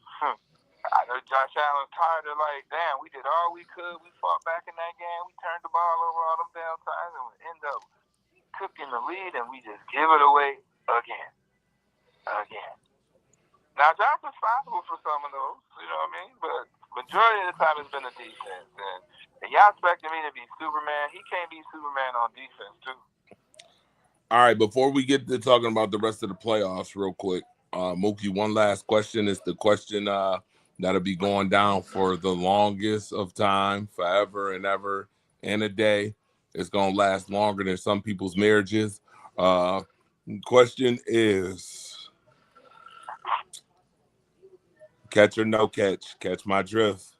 I know Josh Allen's tired of, like, damn, we did all we could. We fought back in that game. We turned the ball over all them damn times and we end up cooking the lead and we just give it away again. Now, Josh is responsible for some of those, you know what I mean? But majority of the time it's been a defense. And y'all expecting me to be Superman. He can't be Superman on defense, too. All right, before we get to talking about the rest of the playoffs real quick, Mookie, one last question. Is the question that'll be going down for the longest of time, forever and ever and a day. It's going to last longer than some people's marriages. Question is, catch or no catch? Catch my drift.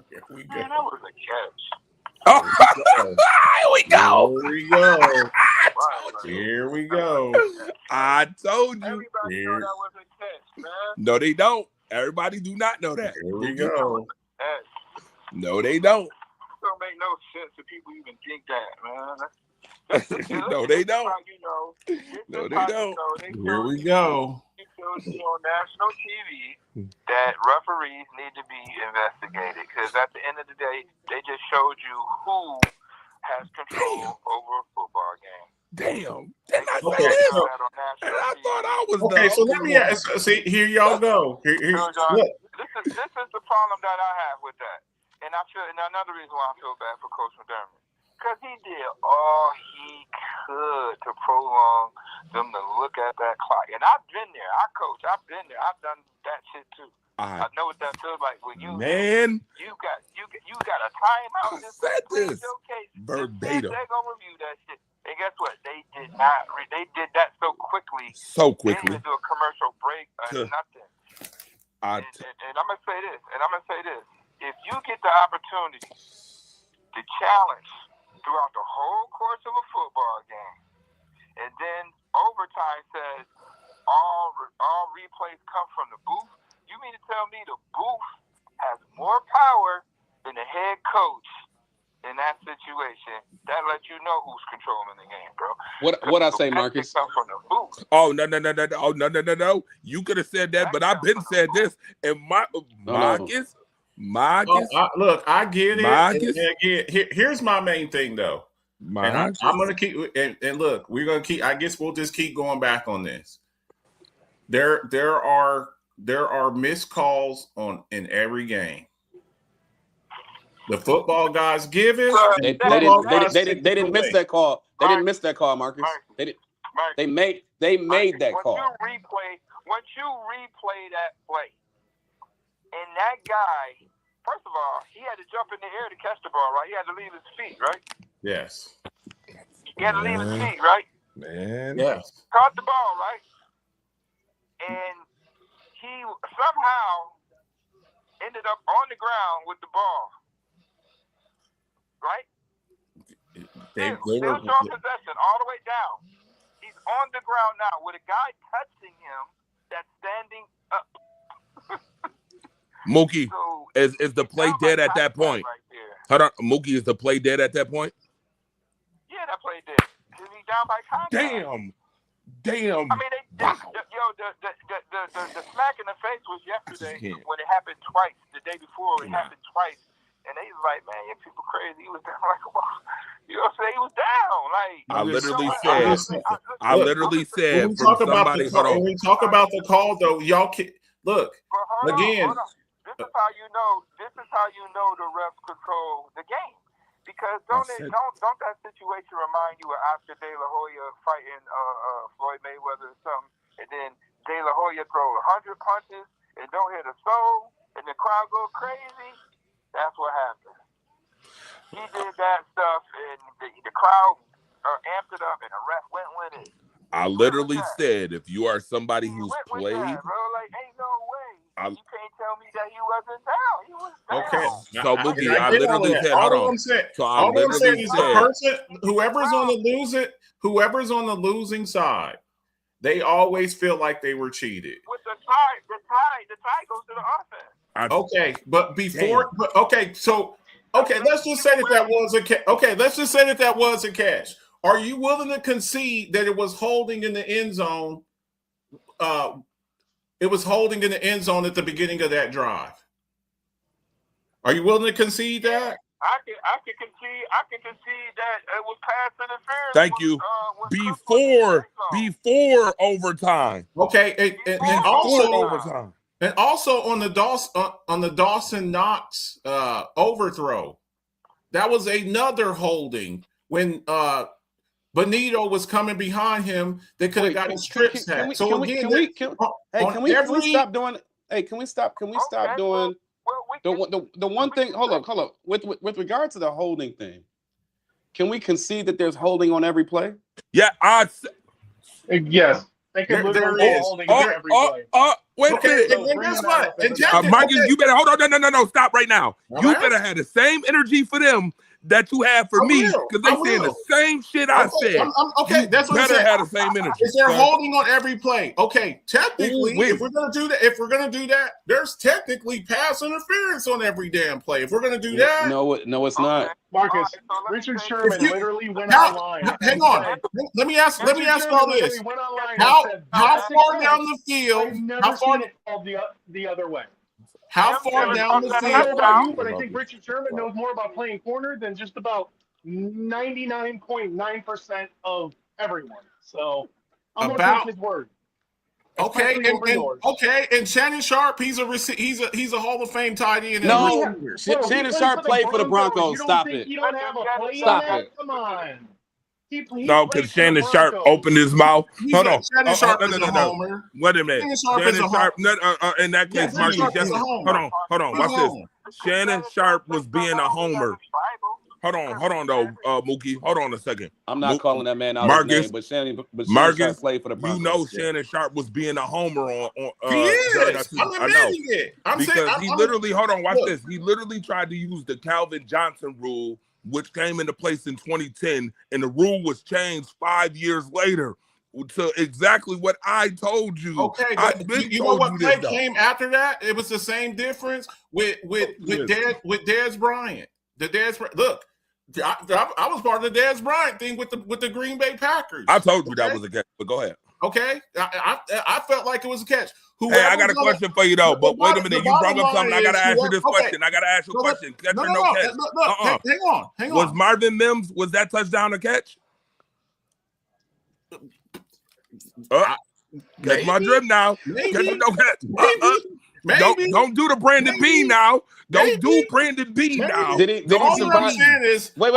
Here we go. Man, that was a catch. Oh, here we go. Here we go. told you. Here we go. I told you. Everybody know that was a test, man. No, they don't. Everybody do not know that. Here we go. Test. No, they don't. It don't make no sense if people even think that, man. No, they don't. You know, No, they don't. Here we go. It shows you on national TV that referees need to be investigated because at the end of the day, they just showed you who has control over a football game. Damn. Didn't I Okay, say this? so- And I thought I was Okay, the so let me ask. See, here y'all go. Here, look. This is the problem that I have with that, and I feel, and another reason why I feel bad for Coach McDermott, because he did all he could to prolong them to look at that clock. And I've been there. I coach. I've been there. I've done that shit too. I know what that feels like when you Man, you got a timeout. I said this Okay, verbatim. they're gonna review that shit. And guess what? They did not. They did that so quickly. so They quickly. didn't do a commercial break or nothing. I And I'm gonna say this. If you get the opportunity to challenge throughout the whole course of a football game, and then overtime says all replays come from the booth, you mean to tell me the booth has more power than the head coach in that situation? That lets you know who's controlling the game, bro. What I say, Marcus? Come from the booth. Oh no. Oh no. You could have said that, but I've been said this. And Marcus. Look, I get it. Marcus. And again, here's my main thing, though. And I'm gonna keep and look, we're gonna keep. I guess we'll just keep going back on this. There are missed calls in every game. The football guys give it. They didn't miss that call. They didn't miss that call, Marcus. They made that call. Once you replay that play, and that guy, first of all, he had to jump in the air to catch the ball, right? He had to leave his feet, right? Yes. He had to leave his feet, right? Man. Yes. Caught the ball, right? And he somehow ended up on the ground with the ball, right? They Still were showing possession all the way down. He's on the ground now with a guy touching him that's standing up. Mookie, So is the play dead at that point? right there. Hold on, Mookie, is the play dead at that point? Yeah, that play dead. Cause he's down by contact. Damn. I mean, the smack in the face was yesterday when it happened twice. The day before, it happened twice. And they was like, man, you people crazy. He was down like, you know what I'm saying? He was down. Like, I literally When said we talk about somebody. when we talk about the call, though, y'all can look again. Hold on. This is how you know the refs control the game. Because don't that situation remind you of Oscar De La Hoya fighting Floyd Mayweather or something, and then De La Hoya throw 100 punches and don't hit a soul, and the crowd go crazy? That's what happened. He did that stuff, and the crowd amped it up, and the ref went with it. I literally said, if you are somebody who's played, that, bro. Like, ain't no way. You can't tell me that he wasn't down. He was down. Okay. So Mookie, I literally said, hold on. All I'm saying is the person, whoever's on the losing side, they always feel like they were cheated. With the tie goes to the offense. Okay, but before, let's just say that was a catch. Are you willing to concede that it was holding in the end zone? It was holding in the end zone at the beginning of that drive. Are you willing to concede that? I can concede that it was pass interference. Thank you. Before overtime. Okay, and also overtime. And also on the Dawson Knox overthrow, that was another holding when Benito was coming behind him. They could have got a strip sack. So again, can we stop doing? Hey, can we stop doing? The one thing. Hold up. With regard to the holding thing, can we concede that there's holding on every play? Yeah, yes. They can literally holding every play. Wait a minute. And guess what? Marcus, you better hold on. No. Stop right now. You better have the same energy for them that you have for I me will. because I they saying the will. same shit I said. Okay, You that's what I'm better saying. have the same energy. Is there son. holding on every play? Okay, technically, Ooh-wee. if we're gonna do that, there's technically pass interference on every damn play. If we're gonna do that, No, it's not. Marcus, All right, so let me Richard say- Sherman If you- literally went how- online. hang and on. said- Let me ask Richard y'all Sherman this: literally went online how and said, how "That's far a down catch." the field? I've never How far seen it called the other way. how far Never down the called that I don't know field? about you, but I think Richard Sherman knows more about playing corner than just about 99.9% of everyone. So I'm going to About- take his word. Okay, Especially over yours. and Shannon Sharp, he's a Hall of Fame tight end. No, Bro, Shannon he Sharp played for the Broncos. You don't Stop think it. you don't have a play Stop in that? it. Come on. He No, played because for the Shannon Sharp Broncos. opened his mouth. Hold on. Shannon Sharp no, is no, a no. homer. Wait a minute. Shannon Sharp is a Shannon Sharp. In that Yeah, case, Shannon Marcus, Sharp is a Shannon. homer. Hold on. He's Watch a this. homer. Shannon Sharp was being a homer. Hold on, though, Mookie. Hold on a second. I'm not calling that man out Marcus, his name, but Shannon Marcus, Sharp played for the You Broncos. know Shannon Sharp was being a homer on He during is. that season. I'm I know. admitting it. I'm Because saying he literally, hold on, watch look. this. He literally tried to use the Calvin Johnson rule, which came into place in 2010, and the rule was changed 5 years later to exactly what I told you. Okay, I've but been you know told what you play this, though. came after that? It was the same difference with Dez Bryant. Look, I was part of the Dez Bryant thing with the Green Bay Packers. I told you that Okay? was a catch, but go ahead. Okay, I felt like it was a catch. Hey, I got a question for you, though, but wait a minute. the You brought bottom up something. I line got to is ask you this okay. question. I got to ask you a question. Catch or no catch? Look, hang on. Was Marvin Mims, was that touchdown a catch? Catch my drip now. Catch or no catch? Maybe. Don't do the Brandon B now. Don't Maybe. do Brandon B now. Did he All survive? I'm saying is, Wait.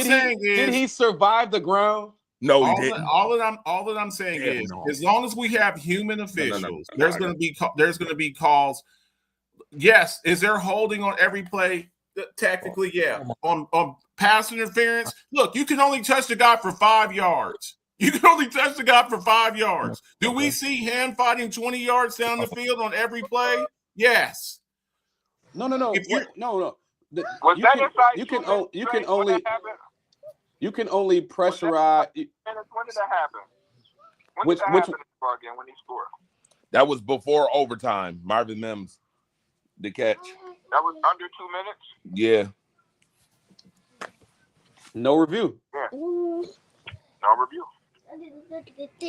saying is, Did he survive the ground? No, he didn't. all that I'm saying Hell is, no. as long as we have human officials, No. there's going to be calls. Yes, is there holding on every play? Technically, yeah. On pass interference, look, you can only touch the guy for 5 yards. You can only touch the guy for 5 yards. Do we see hand fighting 20 yards down the field on every play? Yes. No. If you're- No. Was that inside You 2 can minutes you straight can when only that happened? you can only pressurize. When did that happen? When Which- did that which- happen in the ball game when he scored? That was before overtime. Marvin Mims, the catch. That was under 2 minutes? Yeah. No review. No review.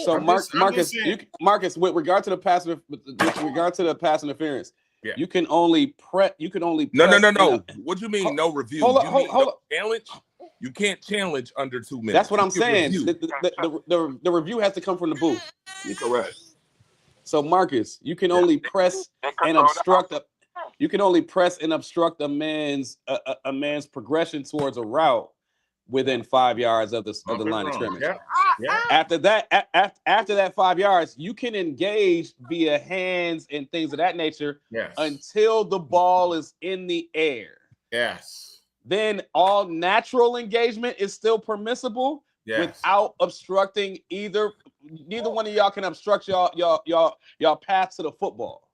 So I'm just Marcus, saying. Marcus, with regard to the pass interference, Yeah. you can only No. What you mean, no review? Hold up, You hold- mean hold no up. challenge? You can't challenge under 2 minutes. That's what I'm You can saying. review. The review has to come from the booth. You're correct. So Marcus, you can only press and obstruct. You can only press and obstruct a man's progression towards a route within 5 yards of the line of scrimmage. Yeah. After that 5 yards, you can engage via hands and things of that nature Yes. until the ball is in the air. Yes. Then all natural engagement is still permissible Yes. without obstructing neither one of y'all can obstruct y'all path to the football.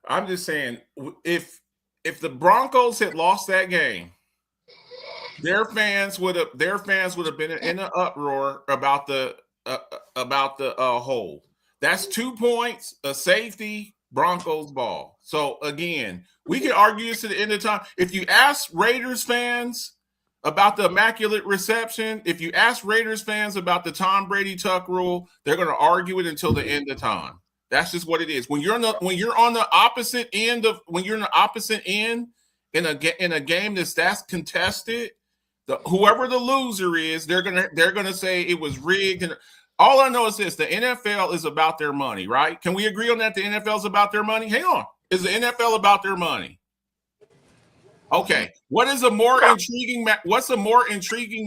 I'm just saying, if the Broncos had lost that game, their fans would have been in an uproar about the hold. That's 2 points, a safety, Broncos ball. So again, we can argue this to the end of time. If you ask Raiders fans about the immaculate reception, if you ask Raiders fans about the Tom Brady tuck rule, they're going to argue it until the end of time. That's just what it is. When you're on the opposite end in a game that's contested, whoever the loser is, they're gonna say it was rigged. And all I know is this: the NFL is about their money, right? Can we agree on that? The NFL is about their money. Hang on, is the NFL about their money? Okay, what's a more intriguing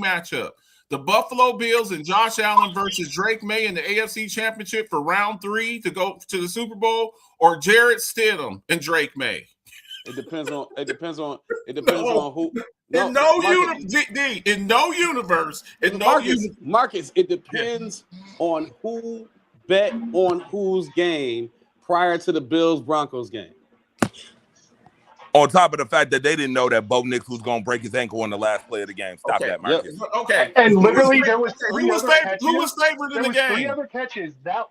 matchup? The Buffalo Bills and Josh Allen versus Drake May in the AFC Championship for round 3 to go to the Super Bowl, or Jarrett Stidham and Drake May? It depends on who. In no universe. Marcus, it depends on who bet on whose game prior to the Bills Broncos game. On top of the fact that they didn't know that Bo Nix was going to break his ankle on the last play of the game. Stop Okay. that, Marcus. Okay. And literally, there was Who three was other favored? catches. Who was favored in There the was game? three other catches that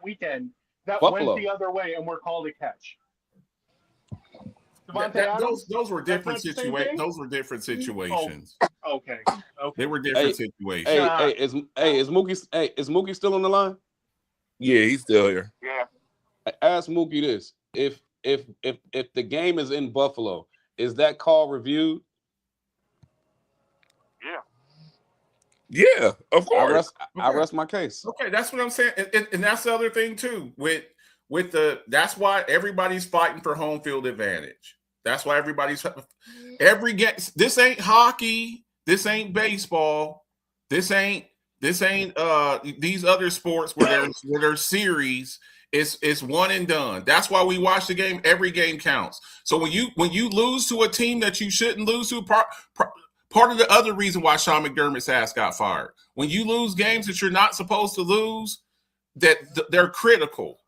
weekend that Buffalo. went the other way and were called a catch. Devontae Those Adams? were different That's not the same situations. thing? Those were different situations. Okay. They were different situations. Is Mookie still on the line? Yeah, he's still here. Yeah. Ask Mookie this: if the game is in Buffalo, is that call reviewed? Yeah. Yeah, of course. I rest my case. Okay, that's what I'm saying, and that's the other thing too. With the that's why everybody's fighting for home field advantage. That's why every game. This ain't hockey. This ain't baseball. This ain't these other sports where there's series. It's one and done. That's why we watch the game. Every game counts. So when you lose to a team that you shouldn't lose to, part of the other reason why Sean McDermott's ass got fired. When you lose games that you're not supposed to lose, that they're critical.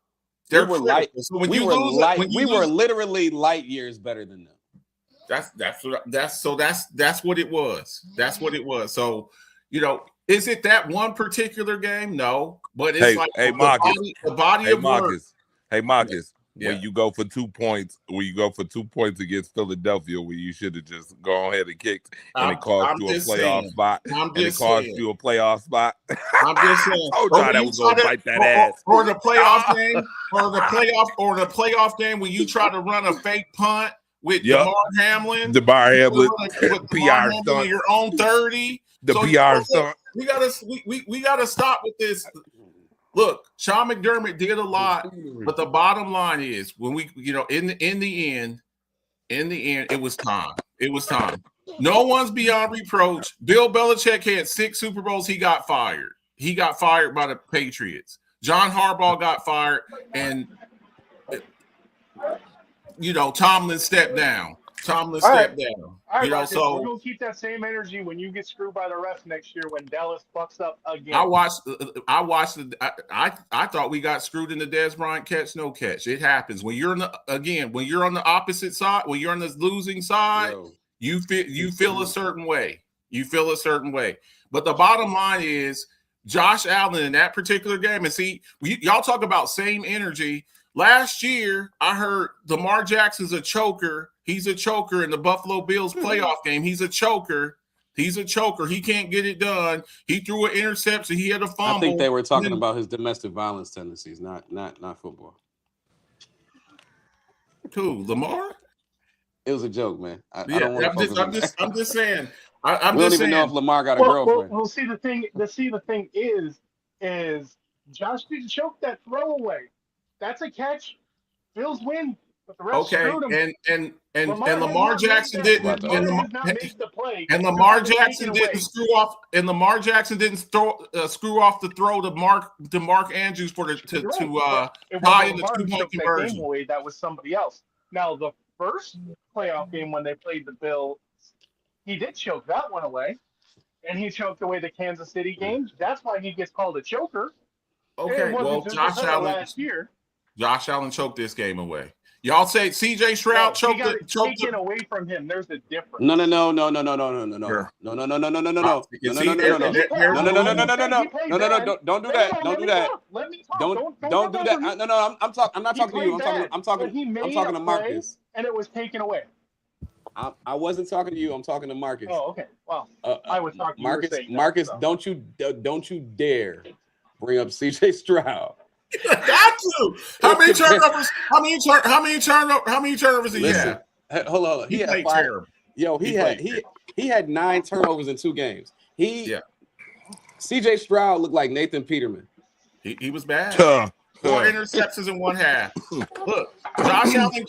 They're critical. So we were literally light years better than them. That's what it was. That's what it was. So, is it that one particular game? No, but it's the body of work. Hey, Marcus. Yeah. When you go for 2 points, against Philadelphia, where you should have just gone ahead and kicked, and it cost you a playoff spot. I'm just saying. I'm just saying. That was gonna bite that ass. Or the playoff game, or the playoff game when you try to run a fake punt with DeMar Hamlin, PR stunt, your own 30. The PR stunt. We gotta stop with this. Look, Sean McDermott did a lot, but the bottom line is when we, in the end, it was time. It was time. No one's beyond reproach. Bill Belichick had 6 Super Bowls. He got fired. He got fired by the Patriots. John Harbaugh got fired, and Tomlin stepped down. All right, Marcus, we're gonna keep that same energy when you get screwed by the refs next year when Dallas fucks up again. I watched. I thought we got screwed in the Dez Bryant catch, no catch. It happens when you're on the opposite side, when you're on the losing side. You feel a certain way. You feel a certain way. But the bottom line is Josh Allen in that particular game. And see, y'all talk about same energy. Last year, I heard Lamar Jackson's a choker. He's a choker in the Buffalo Bills playoff game. He's a choker. He can't get it done. He threw an interception. He had a fumble. I think they were talking about his domestic violence tendencies, not football. Who, Lamar? It was a joke, man. I'm just saying. We don't even know if Lamar got a girlfriend. Well, see the thing is Josh didn't choke that throwaway. That's a catch. Bills win, but the rest screwed him. And Lamar Jackson didn't. And Lamar Jackson didn't screw off. And Lamar Jackson didn't screw off the throw to Mark Andrews for tie in the 2-point conversion. That was somebody else. Now the first playoff game when they played the Bills, he did choke that one away, and he choked away the Kansas City game. That's why he gets called a choker. Okay, well, Josh Allen choked this game away. Y'all say C.J. Stroud choked it. Taken away from him. There's a difference. No. Sure. No. Don't do that. Don't do that. Let me talk. Don't do that. No. I'm not talking to you. I'm talking to Marcus. And it was taken away. I wasn't talking to you. I'm talking to Marcus. Oh, okay. Well, I was talking to Marcus. Don't you dare bring up C.J. Stroud. Got to. How many turnovers? How many turnovers did he have? Hold on. He had 5. Yo, he had 9 turnovers in 2 games. CJ Stroud looked like Nathan Peterman. He was bad. 4 interceptions in 1 half. Look, Josh Allen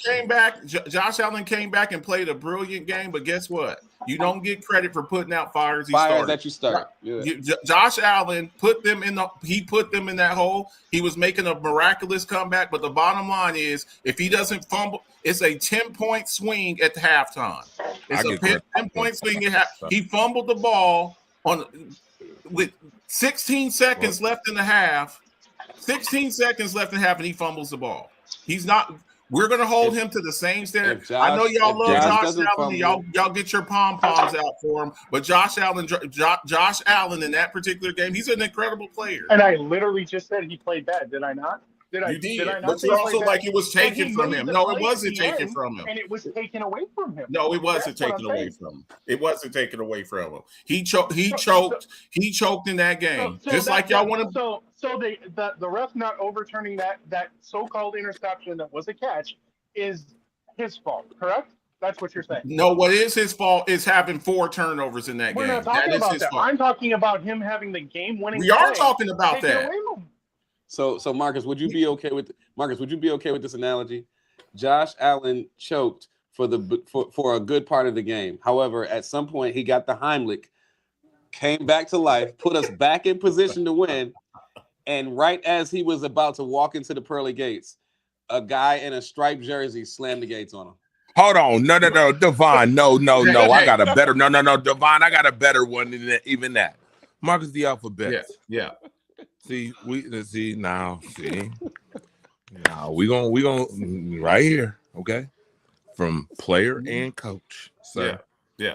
came back and played a brilliant game, but guess what? You don't get credit for putting out fires that you start. Yeah. Josh Allen put them in that hole. He was making a miraculous comeback, but the bottom line is if he doesn't fumble, it's a 10-point swing at the halftime. It's a 10-point swing at half. He fumbled the ball with 16 seconds left in the half. 16 seconds left in half, and he fumbles the ball. We're gonna hold him to the same standard. If Josh- I know y'all if love Josh Josh doesn't Allen. fumble- Y'all get your pom poms out for him. But Josh Allen in that particular game, he's an incredible player. And I literally just said he played bad. Did I not? Did I not But say you he also played like bad? it was But he taken from made him. the No, play it at wasn't the taken end, from him. and it was taken away from him. No, it wasn't That's what taken I'm away saying. from him. It wasn't taken away from him. He choked in that game. Just like y'all want to. So the ref not overturning that so-called interception that was a catch is his fault, correct? That's what you're saying. No, what is his fault is having 4 turnovers in that We're game. not talking That is about his that. fault. I'm talking about him having the game-winning. We are play talking about taken that. away from him. So Marcus, would you be okay with this analogy? Josh Allen choked for a good part of the game. However, at some point he got the Heimlich, came back to life, put us back in position to win, and right as he was about to walk into the pearly gates, a guy in a striped jersey slammed the gates on him. Hold on. No, Devon. No. I got a better. No, Devon. I got a better one than even that. Marcus the alphabet. Yeah. See, now we gonna right here, okay? From player and coach, sir. Yeah.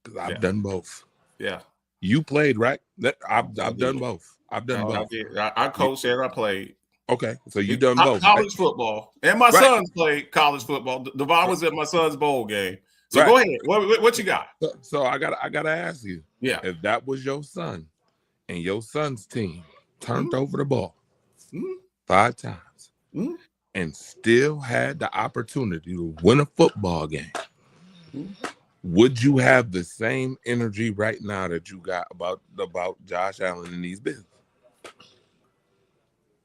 Because I've done both. Yeah. You played, right? I've done both. I've done both. I coached and I played. Okay, so you done both. College football. And my Right. sons played college football. Devon was at my son's bowl game. So Right. go ahead. What you got? So I gotta ask you, Yeah. if that was your son and your son's team turned over the ball 5 times and still had the opportunity to win a football game, would you have the same energy right now that you got about Josh Allen and these business?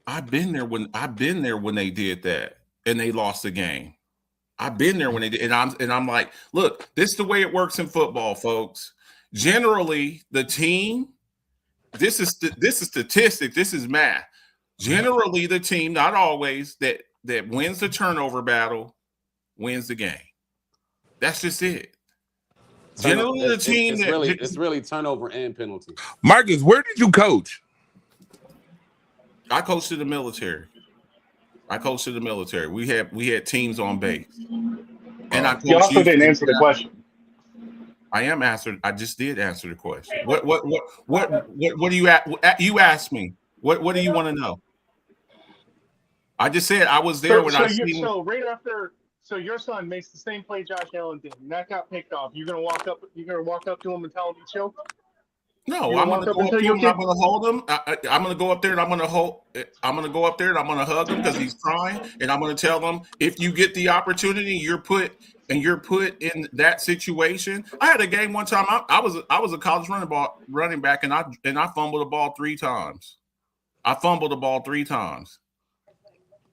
I've been there when they did that and they lost the game. I've been there when they did, and I'm like, look, this is the way it works in football, folks. Generally, the team, this is statistics, this is math. Generally, the team, not always, that wins the turnover battle wins the game. That's just it. Generally, the team it's really turnover and penalty. Marcus, where did you coach? I coached in the military. We had teams on base. And I You also didn't answer the question. I just did answer the question. What do you asked me? What do you want to know? I just said I was there So your son makes the same play Josh Allen did, and that got picked off. You're gonna walk up to him and tell him he choked? No, I'm gonna go up to him. I'm gonna hold him. I'm gonna go up there and I'm gonna hug him because he's crying, and I'm gonna tell him, if you get the opportunity, you're put in that situation. I had a game one time. I was a college running back, and I fumbled the ball 3 times.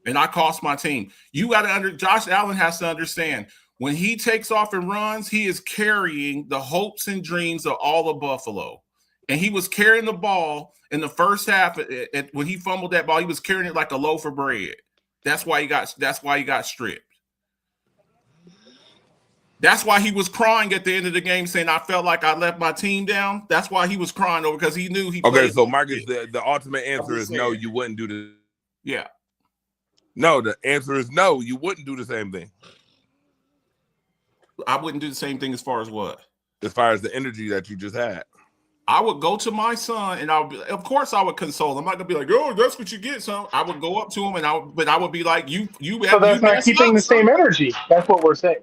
And I cost my team. Josh Allen has to understand, when he takes off and runs, he is carrying the hopes and dreams of all of Buffalo. And he was carrying the ball in the first half. When he fumbled that ball, he was carrying it like a loaf of bread. That's why he got stripped. That's why he was crying at the end of the game, saying, I felt like I let my team down. That's why he was crying over, because he knew he played. Okay, so Marcus, the ultimate answer is no, you wouldn't do the. Yeah. No, the answer is no, you wouldn't do the same thing. I wouldn't do the same thing as far as what? As far as the energy that you just had. I would go to my son and of course I would console him. I'm not gonna be like, oh, that's what you get, son. I would go up to him and I would be like, you. So that's not keeping the same energy. That's what we're saying.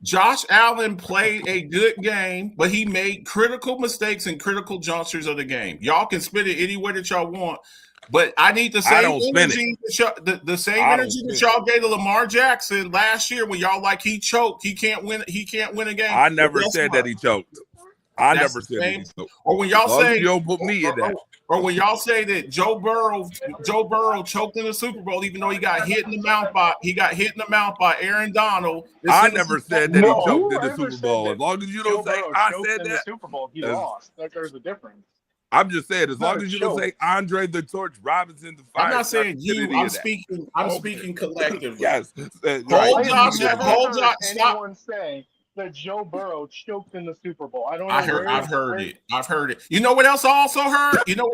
Josh Allen played a good game, but he made critical mistakes in critical junctures of the game. Y'all can spin it any way that y'all want, but I need the same energy. The same energy that y'all gave to Lamar Jackson last year when y'all like he choked. He can't win a game. I never said that he choked. I never said that he choked. Or when y'all say you don't put me in that. Or when y'all say that Joe Burrow choked in the Super Bowl, even though he got hit in the mouth by Aaron Donald. I never said that he choked in the Super Bowl. As long as you don't say I said that. The Super Bowl, he lost. There's a difference. I'm just saying, as long as you don't say Andre the Torch Robinson, the fire. I'm not saying you. I'm speaking collectively. Yes. Hold Josh. Stop. that Joe Burrow choked in the Super Bowl. I don't know I've heard it. You know what else I also heard? You know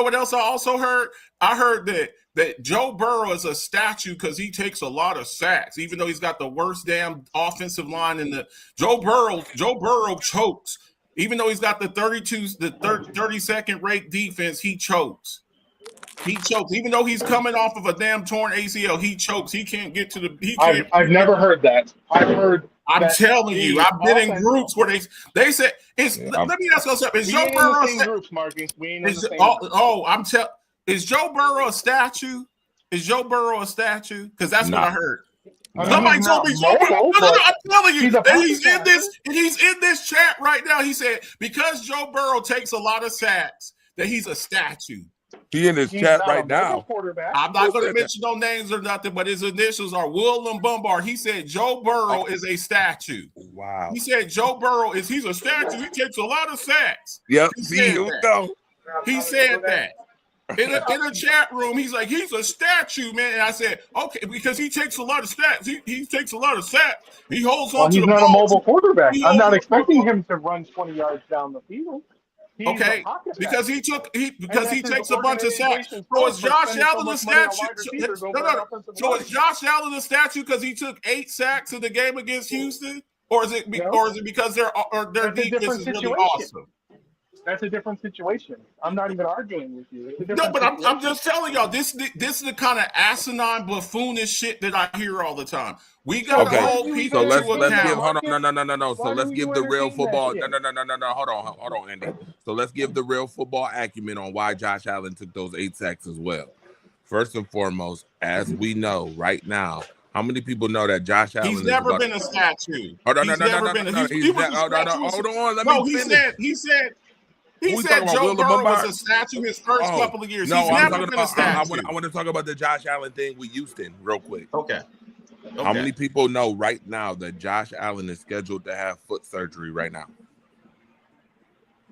what else I also heard? I heard that Joe Burrow is a statue because he takes a lot of sacks, even though he's got the worst damn offensive line in the Joe Burrow chokes. Even though he's got the 32nd rate defense, he chokes. He chokes. Even though he's coming off of a damn torn ACL, he chokes. He can't get to the. I've never heard that. I've heard. I'm telling you, I've been in groups where they said it's. Yeah, let me ask you something. Is We Joe ain't Burrow? in the same groups, Marcus. We ain't in the same groups. Is Joe Burrow a statue? Is Joe Burrow a statue? Because that's what I heard. I mean, Somebody he's told not me Joe Burrow. mobile, No, but I'm telling you, he's a and he's pocket in this. And he's in this chat right now. He said because Joe Burrow takes a lot of sacks, that he's a statue. He in his he's chat not right a now. mobile quarterback. I'm not going to mention no names or nothing, but his initials are Willem Bombard. He said Joe Burrow is a statue. Wow. He said Joe Burrow he's a statue. He takes a lot of sacks. Yep. He See, said here we that. go. He said that. In a chat room, he's like, he's a statue, man. And I said, okay, because he takes a lot of stats. He takes a lot of sacks. He holds on to He's the not ball. a mobile quarterback. He I'm not holds- expecting him to run 20 yards down the field. He's Okay, a pocket because passer. he that's takes his a bunch of sacks. organization's So is fault for Josh spending so Allen a much money on statue? wide receivers over No. an offensive So line. is Josh Allen a statue because he took 8 sacks in the game against Houston, or is it because their That's a defense different is really situation. awesome? That's a different situation. I'm not even arguing with you. It's a No, different but I'm situation. just telling y'all this is the kind of asinine buffoonish shit that I hear all the time. We got to Okay, hold you people so let's to give account. hold on no. So Why let's do give you the real entertain that football. shit? No. Hold on, Andy. So let's give the real football acumen on why Josh Allen took those 8 sacks as well. First and foremost, as we know right now, how many people know that Josh Allen He's is never about been a statue. Hold on, He's no. never been. He was a statue. Hold on, let No, me he finish. He Who we said talking about, Joe Willem Burrow was Bombard? a statue his first couple of years. No, He's I'm never talking been a about. statue. I want to talk about the Josh Allen thing with Houston real quick. Okay. How many people know right now that Josh Allen is scheduled to have foot surgery right now?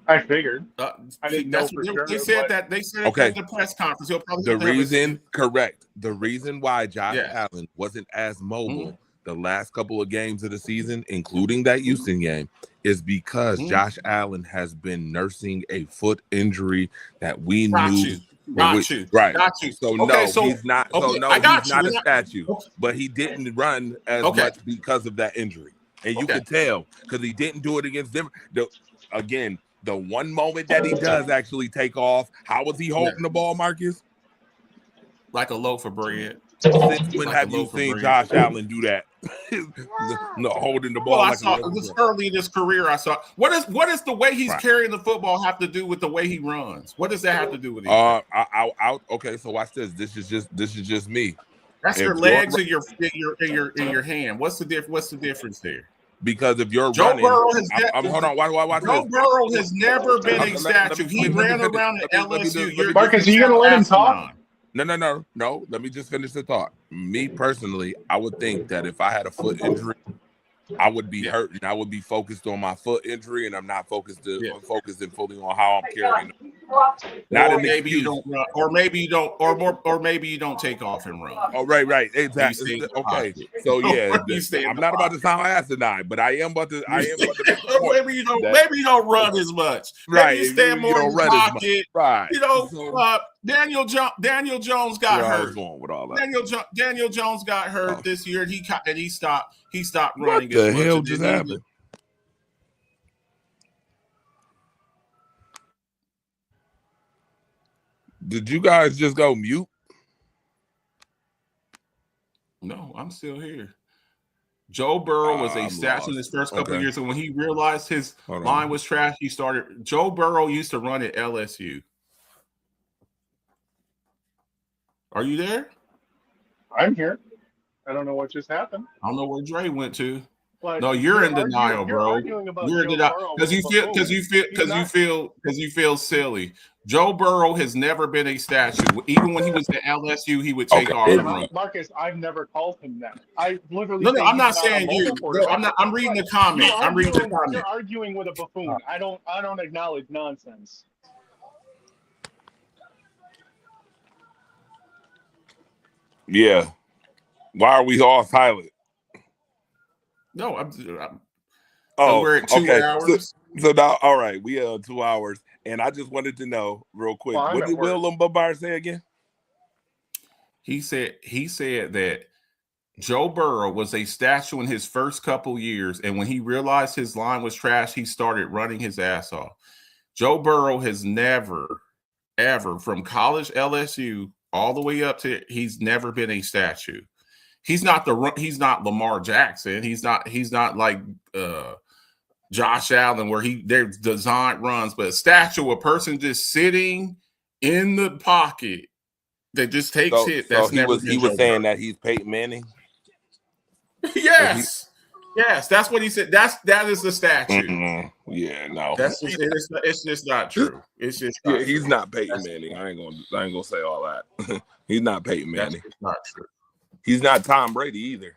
I figured. I didn't know for sure, They said but- that. They said Okay. at the press conference. He'll probably The have to have reason, correct. The reason why Josh Yeah. Allen wasn't as mobile Mhm. the last couple of games of the season, including that Houston game, is because Mhm. Josh Allen has been nursing a foot injury that we Got knew. you. Got you. Right. Got you. So Okay, no, so- he's not. So okay, no, I got he's you. not a We're not- statue. But he didn't run as Okay. much because of that injury, and you Okay. could tell because he didn't do it against Denver. Again, the one moment that he does actually take off, how was he holding the ball, Marcus? Like a loaf of bread. Since when Like have a you loaf of seen bread. Josh Allen do that? No, holding the ball Well, I like saw a loaf of this bread. early in his career. I saw what is the way he's Right. carrying the football have to do with the way he runs? What does that have to do with it? Okay, so watch this. This is just me. That's if your you're- legs and your hand. What's the difference there? Because if you're Joe running, Burrow has hold on. Watch Joe this. Burrow has never been Let me a statue. He finish. ran around at Let me LSU. finish. Marcus, are you gonna let him talk? No. Let me just finish the thought. Me personally, I would think that if I had a foot injury, I would be hurt and I would be focused on my foot injury, and I'm not focused fully on how I'm carrying. Not Or an maybe you excuse. don't run, or maybe you don't, or maybe you don't take off and run. Oh, right, stay exactly. in the Okay, pocket. so yeah, You stay in I'm the not about to pocket. sound asinine, but I am about to. Make the Or point. maybe you don't. that- Maybe you don't run as much. Right, Maybe you stand you more don't in the run as much. pocket. Right. You know, So, Daniel Jones got where I was hurt. going with all that. Daniel Jones got hurt Oh. this year, and he stopped What running. the as much. hell And just then happened? Did you guys just go mute? No, I'm still here. Joe Burrow was a I'm statue in lost. his first couple of Okay. years, and when he realized his Hold on. line was trash, he started. Joe Burrow used to run at LSU. Are you there? I'm here. I don't know what just happened. I don't know where Dre went to. But No, you're in denial, you're bro. arguing about You're in Joe denial Burrow because you with feel Mahomes. because you feel silly. Joe Burrow has never been a statue. Even when he was at LSU, he would take Okay. off and run. Marcus, I've never called him that. I literally. No, say I'm not he's a saying you. mobile quarterback. I'm not. I'm reading the comment. I'm reading the You're comment. arguing with a buffoon. I don't acknowledge nonsense. Yeah. Why are we all silent? No, Oh, we're at 2 okay. hours. So now, all right, we are 2 hours, and I just wanted to know real quick, Well, I'm what at did work. Will Lombard say again? He said that Joe Burrow was a statue in his first couple years, and when he realized his line was trash, he started running his ass off. Joe Burrow has never, ever, from college LSU all the way up to, he's never been a statue. He's not Lamar Jackson. He's not like Josh Allen, where there's designed runs, but a statue, a person just sitting in the pocket that just takes hit. So That's he never was been Joe saying Burrow. that he's Peyton Manning. Yes, that's what he said. That is the statue. Yeah, no, It's just not true. It's just not yeah, he's true. not Peyton Manning. I ain't gonna say all that. He's not Peyton That's Manning. just not true. He's not Tom Brady either.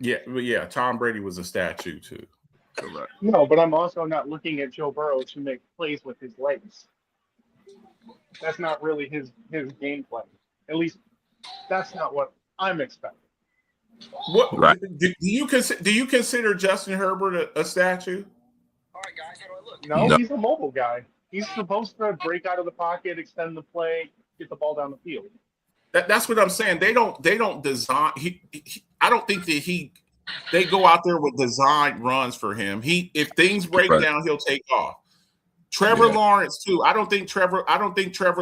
Yeah, but yeah, Tom Brady was a statue too. Correct. No, but I'm also not looking at Joe Burrow to make plays with his legs. That's not really his game plan. At least that's not what I'm expecting. What Right. do you consider Justin Herbert a statue? No, No. he's a mobile guy. He's supposed to break out of the pocket, extend the play, get the ball down the field. That's what I'm saying. They don't design. I don't think that they go out there with designed runs for him. If things break down, he'll take off. Trevor Lawrence too. I don't think Trevor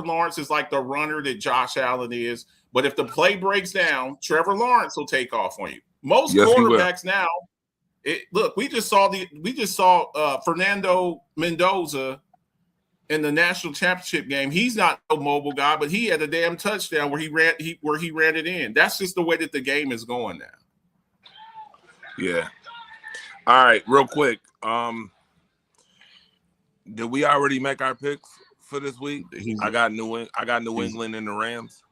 Lawrence is like the runner that Josh Allen is. But if the play breaks down, Trevor Lawrence will take off on you. Most quarterbacks now. Look, we just saw Fernando Mendoza in the national championship game. He's not a mobile guy, but he had a damn touchdown where he ran it in. That's just the way that the game is going now. Yeah. All right, real quick. Did we already make our picks for this week? I got New England and the Rams.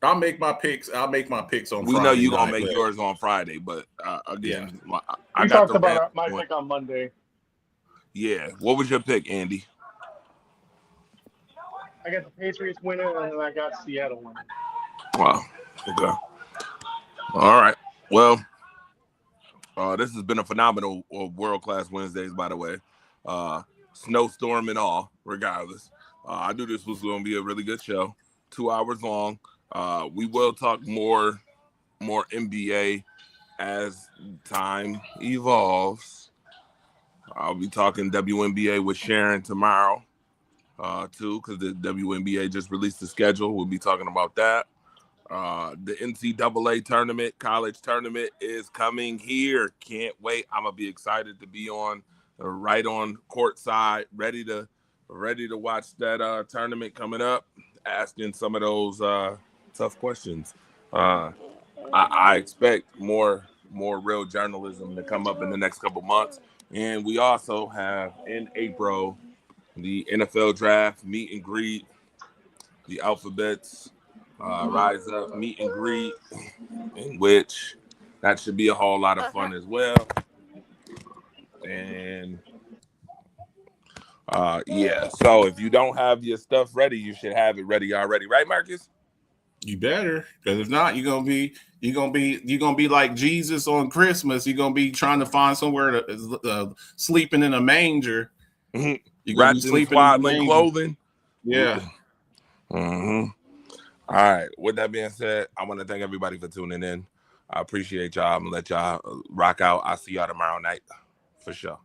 I'll make my picks on Friday. We know you're gonna night, make yours on Friday, but again, I We got talked the about Rams my going. pick on Monday. Yeah. What was your pick, Andy? I got the Patriots winning, and then I got Seattle winning. Wow. Okay. All right. Well, this has been a phenomenal world-class Wednesdays, by the way. Snowstorm and all, regardless. I knew this was going to be a really good show. 2 hours long. We will talk more NBA as time evolves. I'll be talking WNBA with Sharon tomorrow, too, because the WNBA just released the schedule. We'll be talking about that. The NCAA tournament, college tournament is coming here. Can't wait. I'm gonna be excited to be right on court side, ready to watch that tournament coming up, asking some of those tough questions. I expect more real journalism to come up in the next couple months. And we also have in April the NFL draft meet and greet, the Alphabets Rise Up meet and greet, in which that should be a whole lot of fun as well. And so if you don't have your stuff ready, you should have it ready already, right, Marcus? You better, because if not, you're gonna be like Jesus on Christmas. You're gonna be trying to find somewhere to sleeping in a manger. Mm-hmm. You're gonna be sleeping in swaddling clothing. Yeah. Mm-hmm. All right. With that being said, I want to thank everybody for tuning in. I appreciate y'all. I'm gonna let y'all rock out. I'll see y'all tomorrow night for sure.